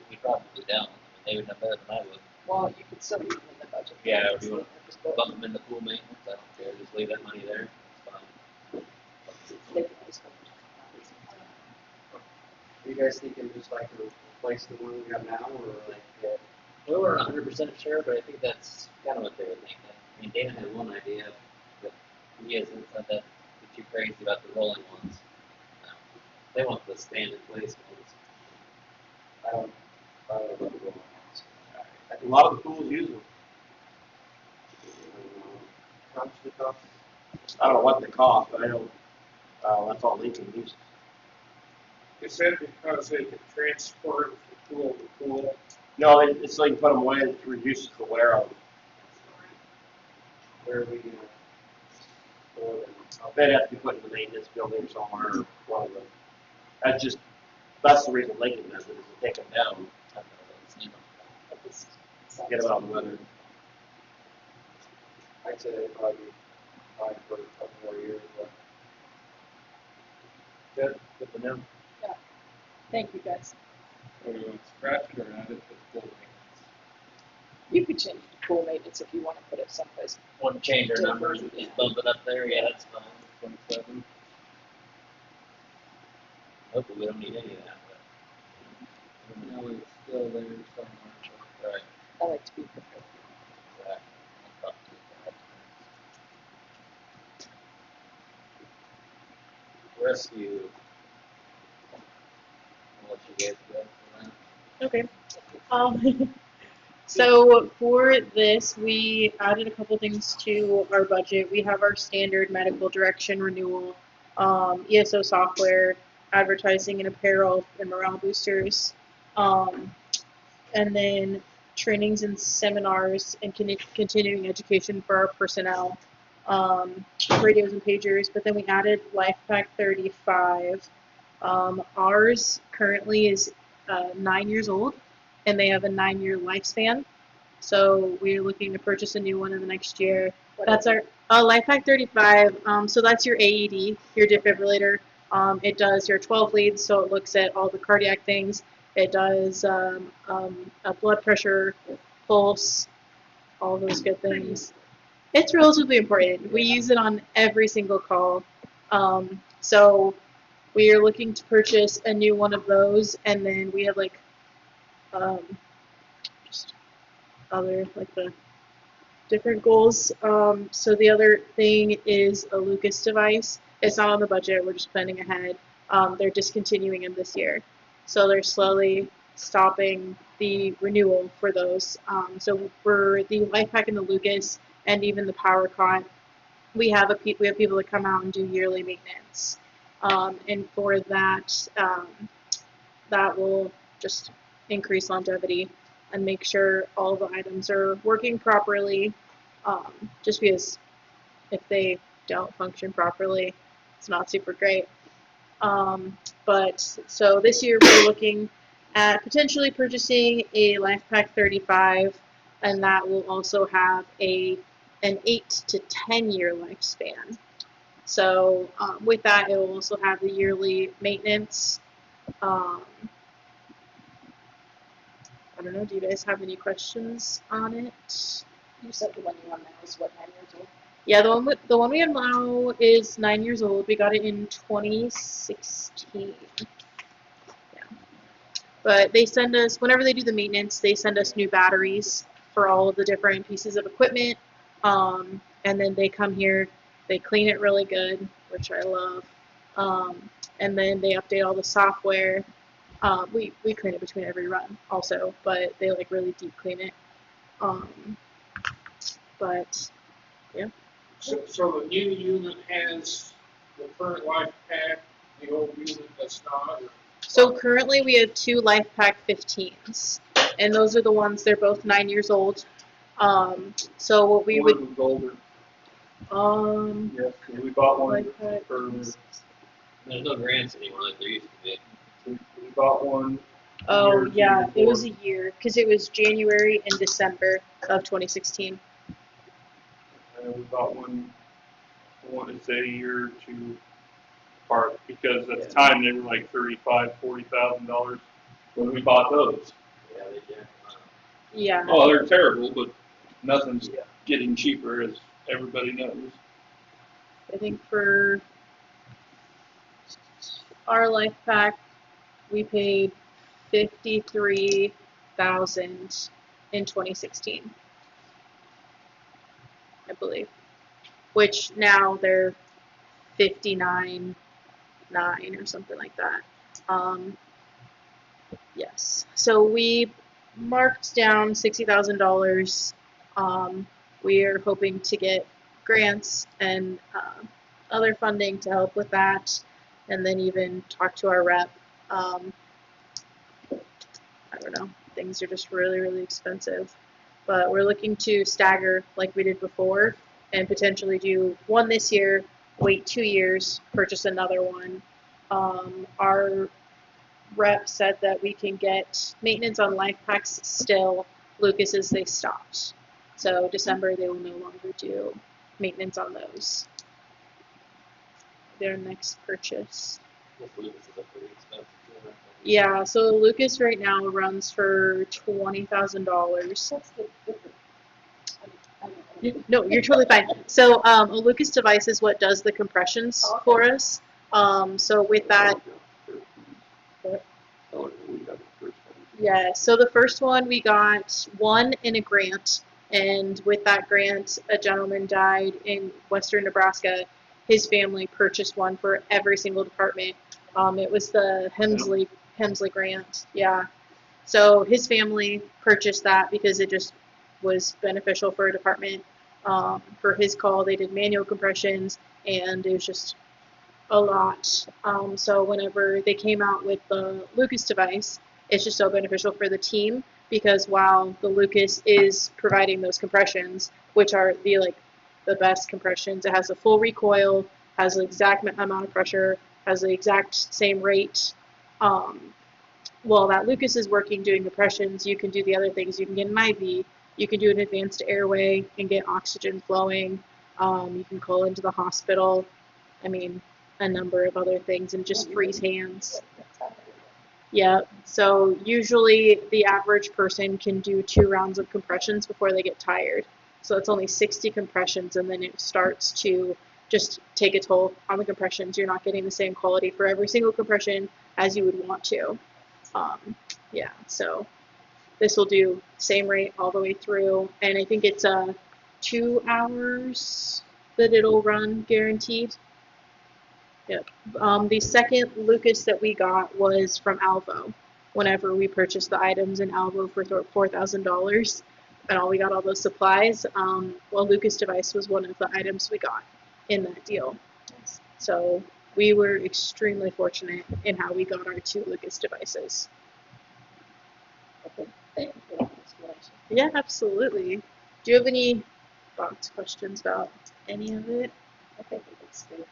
We probably don't. I mean, they would know better than I would. Well, you could still leave them in the budget. Yeah, or do you want Just to go- bump them in the pool maintenance? I don't care. Just leave that money there. It's fine. they can always come are you guys thinking just like to replace the one we have now, or like, We weren't 100% sure, but I think that's kind of what they were thinking. I mean, Dana had one idea, but he hasn't said that he's too crazy about the rolling ones. They want the stand in place ones. I don't know about the rolling ones. A lot of the pools use them. How much do they cost? I don't know what they cost, but I know, that's all Lincoln uses. Is that because they can transport from pool to pool? No, it's so you can put them away and it reduces the wear on them. Where are we gonna store them? They'd have to be put in the maintenance building somewhere or one of them. That's the reason Lincoln does it, is to take them down, get them out of the weather. I'd say they'd probably be fine for a couple more years, but. Good to know. Thank you, guys. Or you want scratched or added to the pool maintenance? You could change the pool maintenance if you want to put it someplace. Want to change our numbers and just bump it up there? Yeah, that's fine. 27. Hopefully we don't need any of that, No, it's still there somewhere. but, right. I like to be prepared. Exactly. I'll talk to you about that. Rescue. I'll let you guys go for that. Okay. So for this, we added a couple things to our budget. We have our standard medical direction renewal, ESO software, advertising and apparel, and morale boosters, and then trainings and seminars and continuing education for our personnel, radios and pagers. But then we added LifePack 35. Ours currently is 9 years old, and they have a 9-year lifespan. So we're looking to purchase a new one in the next year. That's our LifePack 35. So that's your AED, your defibrillator. It does your 12 leads, so it looks at all the cardiac things. It does a blood pressure, pulse, all those good things. It's relatively important. We use it on every single call. So we are looking to purchase a new one of those, and then we have like just other like the different goals. So the other thing is a Lucas device. It's not on the budget. We're just planning ahead. They're discontinuing them this year, so they're slowly stopping the renewal for those. So for the LifePack and the Lucas, and even the PowerCot, we have people that come out and do yearly maintenance. And for that, that will just increase longevity and make sure all the items are working properly. Just because if they don't function properly, it's not super great. But so this year we're looking at potentially purchasing a LifePack 35, and that will also have an 8 to 10 year lifespan. So with that, it will also have the yearly maintenance. I don't know. Do you guys have any questions on it? You said the one you want now is what, 9 years old? Yeah, the one we have now is 9 years old. We got it in 2016. Yeah. But they send us, whenever they do the maintenance, they send us new batteries for all of the different pieces of equipment. And then they come here, they clean it really good, which I love. And then they update all the software. We clean it between every run also, but they like really deep clean it. But yeah. So the new unit has the current life pack, the old unit does not, or? So currently we have two Life Pack 15s, and those are the ones, they're both 9 years old. So what we One would, of them's older. yes, Yes, we bought one Life Pack, for, There's no grants anymore like there used to be. we bought one. oh year or two yeah, it was before. a year, because it was January and December of 2016. We bought one, I want to say a year or two apart, because at the time they were like $40,000 when we bought those. Yeah, they did. Yeah. Oh, they're terrible, but nothing's getting cheaper, as everybody knows. I think for our Life Pack, we paid $53,000 in 2016, I believe. Which now they're 59.9 or something like that. Yes. So we marked down $60,000. We are hoping to get grants and other funding to help with that, and then even talk to our rep. I don't know. Things are just really, really expensive. But we're looking to stagger like we did before and potentially do one this year, wait 2 years, purchase another one. Our rep said that we can get maintenance on life packs still. Lucas's they stopped. So December they will no longer do maintenance on those. Their next purchase. Lucas is a pretty expensive unit. Yeah, so Lucas right now runs for $20,000. No, you're totally fine. So a Lucas device is what does the compressions for us. So with that, yeah. So the first one we got one in a grant, and with that grant, a gentleman died in western Nebraska. His family purchased one for every single department. It was the Hemsley grant. Yeah. So his family purchased that because it just was beneficial for a department. For his call, they did manual compressions, and it was just a lot. So whenever they came out with the Lucas device, it's just so beneficial for the team because while the Lucas is providing those compressions, which are the best compressions, it has a full recoil, has the exact amount of pressure, has the exact same rate. While that Lucas is working doing compressions, you can do the other things. You can get an IV, you can do an advanced airway and get oxygen flowing. You can call into the hospital. I mean, a number of other things and just freeze hands. Yeah, so usually the average person can do 2 rounds of compressions before they get tired. So it's only 60 compressions and then it starts to just take a toll on the compressions. You're not getting the same quality for every single compression as you would want to. Yeah, so this will do same rate all the way through, and I think it's 2 hours that it'll run guaranteed. Yep. The second Lucas that we got was from Alvo. Whenever we purchased the items in Alvo for $4,000, and we got all those supplies, well, Lucas device was one of the items we got in that deal. So we were extremely fortunate in how we got our 2 Lucas devices. Thank you for that explanation. Yeah, absolutely. Do you have any thoughts, questions about any of it? I think it looks good.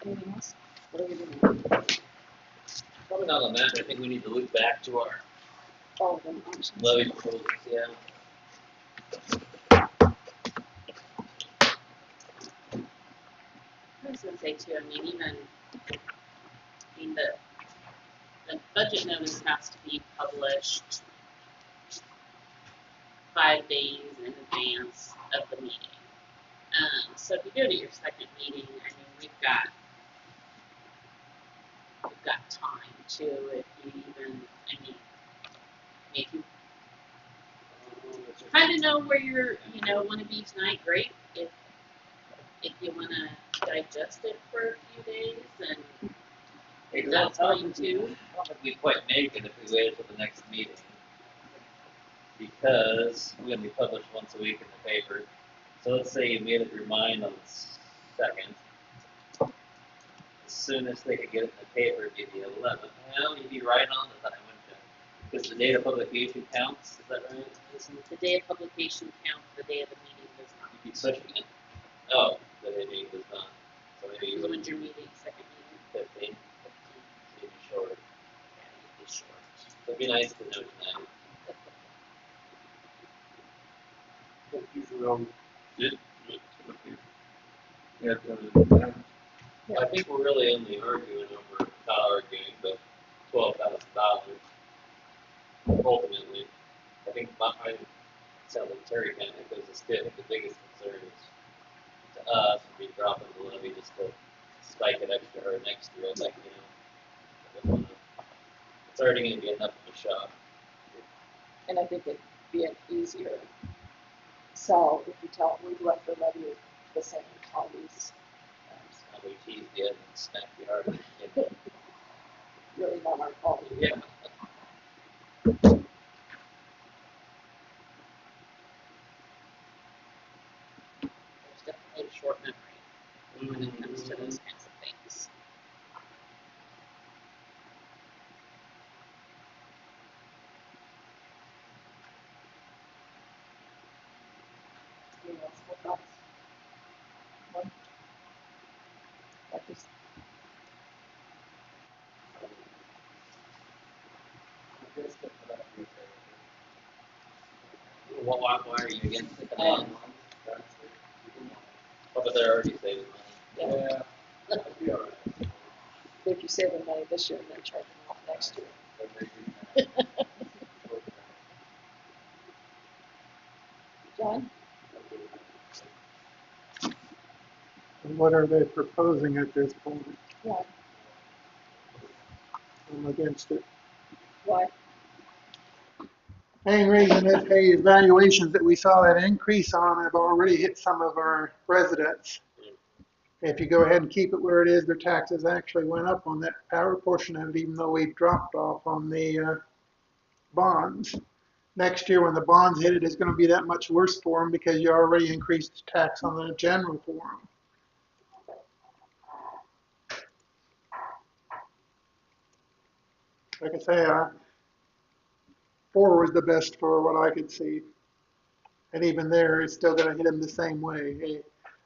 Anything else? What are we doing? Probably not on that, I think we need to look back to our All of them options. levy proposals, yeah. I was gonna say too, I mean, even, the budget notice has to be published 5 days in advance of the meeting. So if you go to your second meeting, I mean, we've got time to, if you even, I mean, if you kind of know where you're, want to be tonight, great. If you want to digest it for a few days, and that's fine too. I don't think we quite make it if we waited till the next meeting. Because we're gonna be published once a week in the paper. So let's say you made it your mind on the 2nd. As soon as they could get it in the paper, it'd be the 11th. Well, you'd be right on the time, wouldn't you? Because the date of publication counts, is that right? The day of publication counts, the day of the meeting does not. You'd be such a, oh, the day meeting was done. So maybe you When's wouldn't your do meeting, second meeting? 15, maybe shorter. Yeah, it'd be short. It'd be nice to know tonight. Usually on Did- Yeah, I think we're really only arguing over, not arguing, but $12,000 ultimately. I think I sound like Terry kind of echoes this too. The biggest concern is to us would be dropping the levy just to spike it extra or next year. Like, I don't wanna, it's already going to be enough of a shock. And I think it'd be an easier sell if you tell them we left the levy the same always. How we teased you and smacked you hard. Really not our fault. Yeah. There's definitely a short memory when it comes to those kinds of things. Anyone else have thoughts? One? Like this? Why are you against it? Oh, but they're already saving money. Yeah. that'd be all right. If you save them money this year and then charge them off next year. John? And what are they proposing at this point? Yeah. I'm against it. Why? Main reason is the evaluations that we saw that increase on have already hit some of our residents. If you go ahead and keep it where it is, their taxes actually went up on that power portion of it, even though we dropped off on the bonds. Next year, when the bonds hit it, it's going to be that much worse for them because you already increased the tax on the general for them. Like I say, 4 was the best for what I could see. And even there, it's still going to hit them the same way. Hey,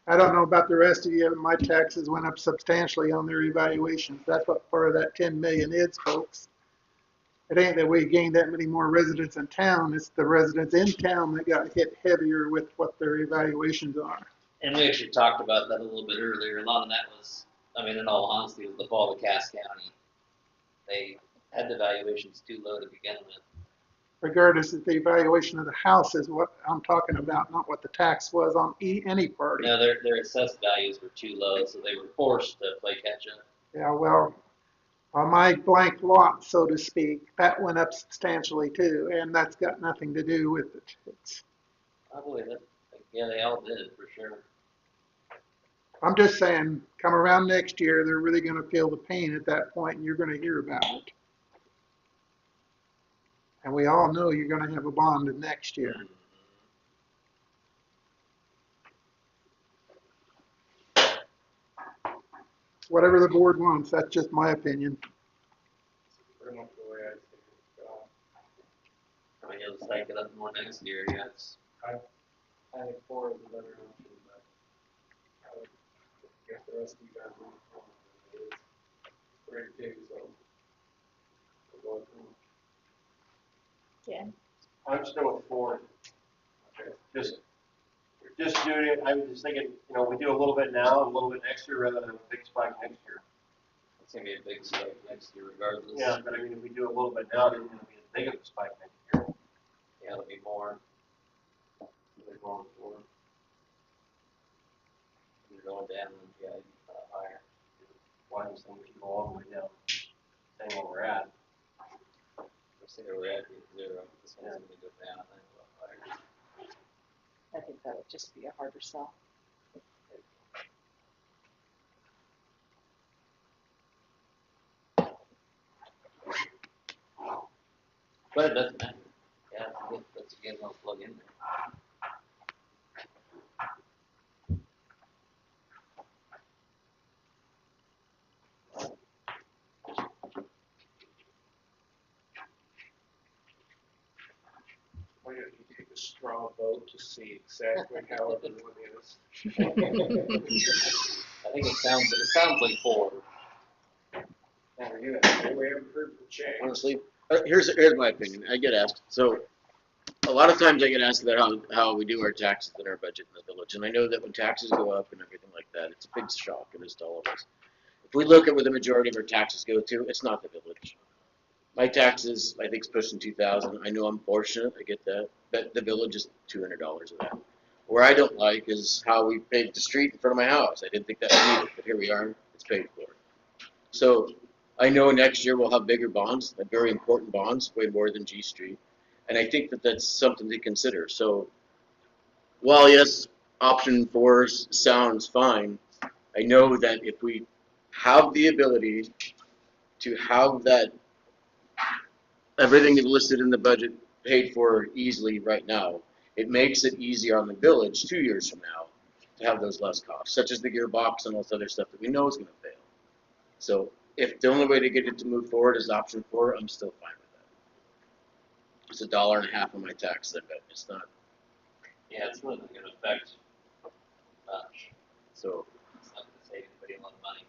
I don't know about the rest of you, but my taxes went up substantially on their evaluations. That's what part of that 10 million is, folks. It ain't that we gained that many more residents in town. It's the residents in town that got hit heavier with what their evaluations are. And we actually talked about that a little bit earlier. A lot of that was, I mean, in all honesty, was the fall of Cass County. They had the valuations too low to begin with. Regardless of the evaluation of the house is what I'm talking about, not what the tax was on any party. No, their assessed values were too low, so they were forced to play catch up. Yeah, well, on my blank lot, so to speak, that went up substantially too, and that's got nothing to do with it. I believe it. Yeah, they all did for sure. I'm just saying, come around next year, they're really going to feel the pain at that point, and you're going to hear about it. And we all know you're going to have a bond next year. Whatever the board wants, that's just my opinion. Pretty much the way I see it. I mean, you'll spike it up more next year, yes. I think 4 is a better option, but I would guess the rest of you guys will come. It's pretty big, so we'll go with 4. Yeah. I'm just going with 4. Okay. Just doing it, I was just thinking, we do a little bit now, a little bit next year, rather than a big spike next year. It's gonna be a big spike next year regardless. Yeah, but I mean, if we do a little bit now, then it'll be as big of a spike next year. Yeah, it'll be more. They're going for. You're going down, yeah, higher. Why was things keep all the way down, staying where we're at. Let's say we're at 0. This one's gonna go down and then go up higher. I think that would just be a harder sell. But it doesn't matter. Yeah, that's a good one to plug in there. Why don't you take a straw vote to see exactly how everyone is? I think it sounds like 4. Now, we haven't heard from Jay. Honestly, here's my opinion. I get asked. So a lot of times I get asked about how we do our taxes and our budget in the village. And I know that when taxes go up and everything like that, it's a big shock. It is to all of us. If we look at where the majority of our taxes go to, it's not the village. My taxes, I think, is pushing 2,000. I know I'm fortunate. I get that. But the village is $200 of that. Where I don't like is how we paved the street in front of my house. I didn't think that was needed, but here we are. It's paid for. So I know next year we'll have bigger bonds, like very important bonds, way more than G Street. And I think that that's something to consider. So while yes, option 4 sounds fine, I know that if we have the ability to have that everything listed in the budget paid for easily right now, it makes it easier on the village 2 years from now to have those less costs, such as the gearbox and all this other stuff that we know is going to fail. So if the only way to get it to move forward is option 4, I'm still fine with that. It's $1.50 on my tax, I bet. It's not. Yeah, it's really not gonna affect much. So It's not gonna save anybody a lot of money.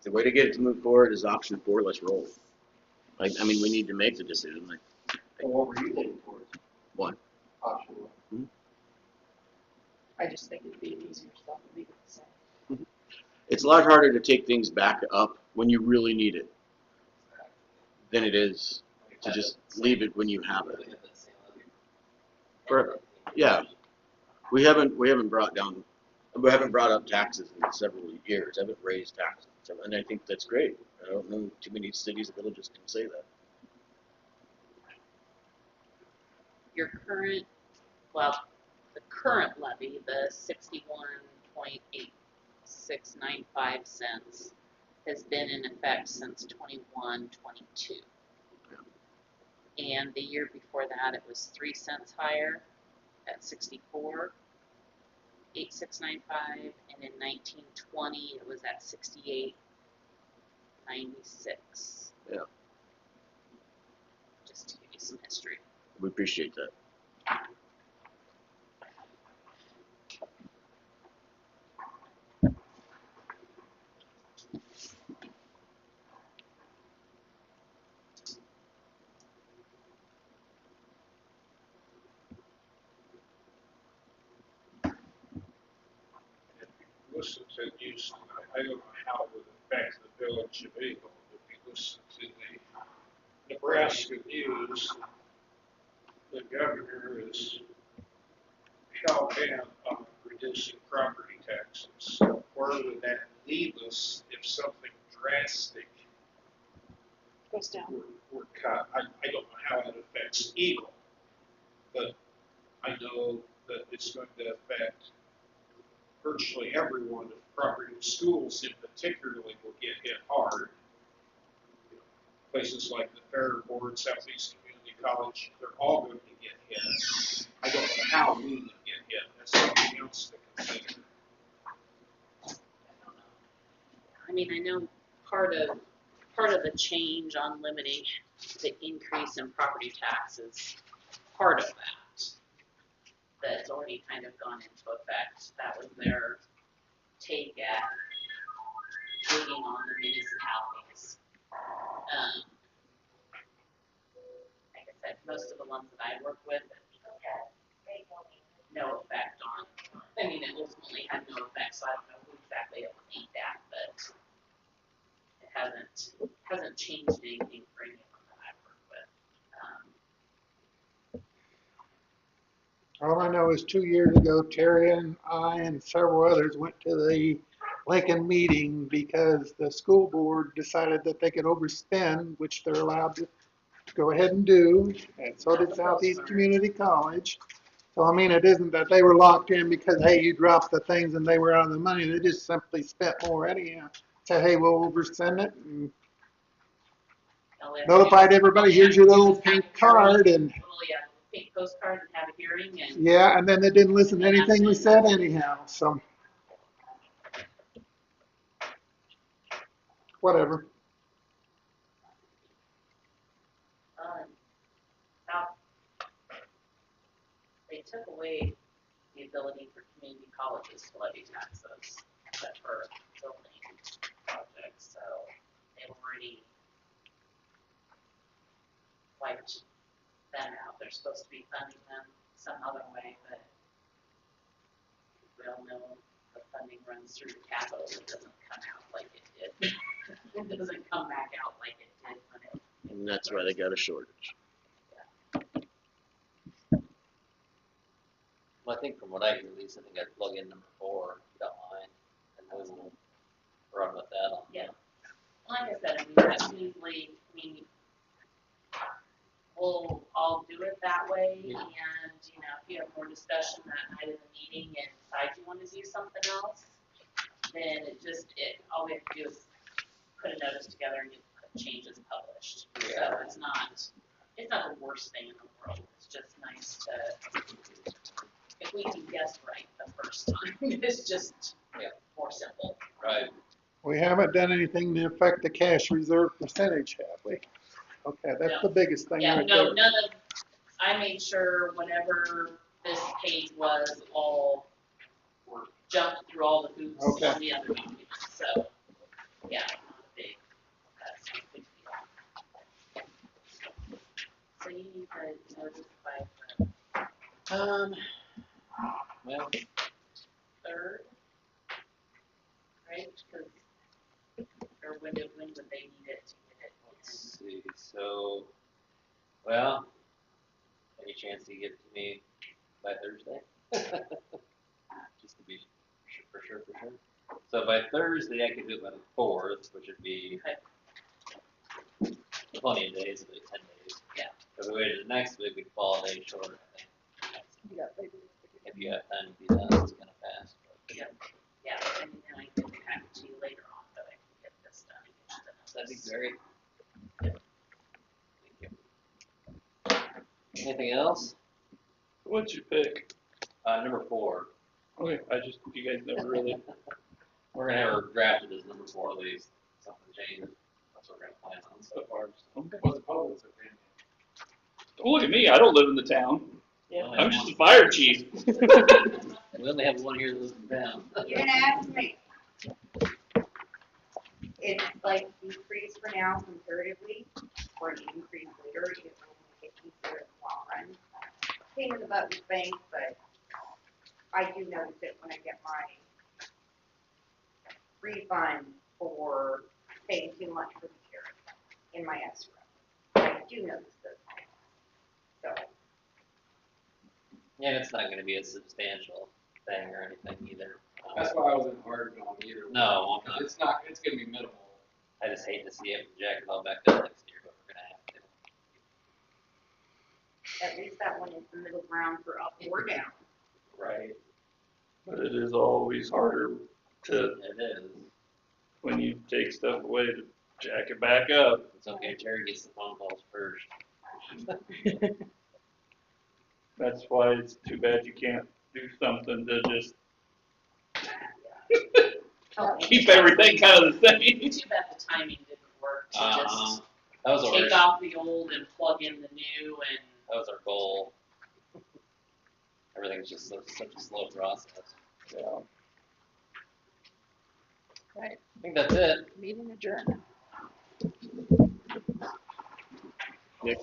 the way to get it to move forward is option 4. Let's roll. I mean, we need to make the decision. Like, And what were you leaning towards? 1. Option 1. I just think it'd be an easier sell to leave it the same. It's a lot harder to take things back up when you really need it than it is to just leave it when you have it. For, yeah, we haven't brought up taxes in several years. Haven't raised taxes, and I think that's great. I don't know too many cities and villages can say that. Your current, well, the current levy, the 61.8695 cents, has been in effect since 21-22. And the year before that, it was 3 cents higher at 64.8695, and in 1920 it was at 68.96. Yeah, Just to give you some history. we appreciate that. Listen to news tonight. I don't know how it would affect the village of Eagle, but we listen to the Nebraska news. The governor is hell bent on reducing property taxes. Where would that leave us if something drastic Goes down. were cut? I don't know how it affects Eagle, but I know that it's going to affect virtually everyone. If property schools in particularly will get hit hard. Places like the Fair Board, Southeast Community College, they're all going to get hit. I don't know how we would get hit. That's something else to consider. I mean, I know part of the change on limiting the increase in property taxes, part of that's already kind of gone into effect. That was their take at digging on the municipalities. Like I said, most of the ones that I work with, no effect on. I mean, it ultimately had no effect, so I don't know who exactly it was aimed at, but hasn't changed anything for anyone that I've worked with. All I know is 2 years ago, Terry and I and several others went to the Lincoln meeting because the school board decided that they could overspend, which they're allowed to go ahead and do, and so did Southeast Community College. So I mean, it isn't that they were locked in because, hey, you dropped the things and they were out of the money. They just simply spent more anyhow. Said, hey, we'll overspend it, and notified everybody, here's your little pink card, and Well, yeah, pink postcard and have a hearing and. yeah, and then they didn't listen to anything we said anyhow, so whatever. South, they took away the ability for community colleges to levy taxes, except for building projects, so they've already wiped them out. They're supposed to be funding them some other way, but we all know the funding runs through the capital. It doesn't come out like it did. It doesn't come back out like it did when it. And that's why they got a shortage. Well, I think from what I hear, Lisa, I think I'd plug in number 4, if you don't mind, and we'll run with that on. Yeah. Like I said, I mean, that's usually, we'll all do it that way, Yeah. and, if you have more discussion that night in the meeting and decide you wanna do something else, then all we have to do is put a notice together and get changes published. Yeah. So it's not the worst thing in the world, it's just nice to, if we can guess right the first time, it's just more simple. Right. We haven't done anything to affect the cash reserve percentage, have we? Okay, that's No. the biggest thing Yeah, right no, there. none of, I made sure whenever this page was all, jumped through all the hoops Okay. on the other documents, so, yeah, not that's not a big deal. So you need to notice by the Well, 3rd, right, or when would they need it to get it? let's see, so, well, any chance you get it to me by Thursday? Just to be for sure. So by Thursday, I could do it by the 4th, which would be plenty of days, but 10 days. Yeah. If we waited next week, we'd fall a day short, I think. If you have time to do that, it's kind of fast. But Yeah, and then I can have it to you later on, but I can get this done and get you the that'd be notice. great. Thank you. Anything else? What'd you pick? Number 4. Okay, you guys never really. We're gonna have her drafted as number 4 at least. Something changed. That's what we're gonna plan on. So far. Okay. What's the public's opinion? Don't look at me, I don't live in the town. Yeah. I'm just a fire chief. We only have one here that lives in town. You didn't ask me. It's like decrease for now comparatively, or an increase later, it will make it easier in the long run. Pain in the butt with bank, but I do notice it when I get my refund for paying too much for the sheriff in my escrow. I do notice those things. So, And it's not gonna be a substantial thing or anything either. That's why I wasn't hard on either. No, I'm not. It's gonna be minimal. I just hate to see it jack it all back up next year, but we're gonna have to. at least that one is the middle ground for up or down. Right. But it is always harder to, It is. when you take stuff away, to jack it back up. It's okay, Terry gets the phone calls first. That's why it's too bad you can't do something to just keep everything kind of the same. Too bad the timing didn't work to just That was take our, off the old and plug in the new and. that was our goal. Everything's just such a slow process. Yeah. Right, I think that's it. meeting adjourned. Nick.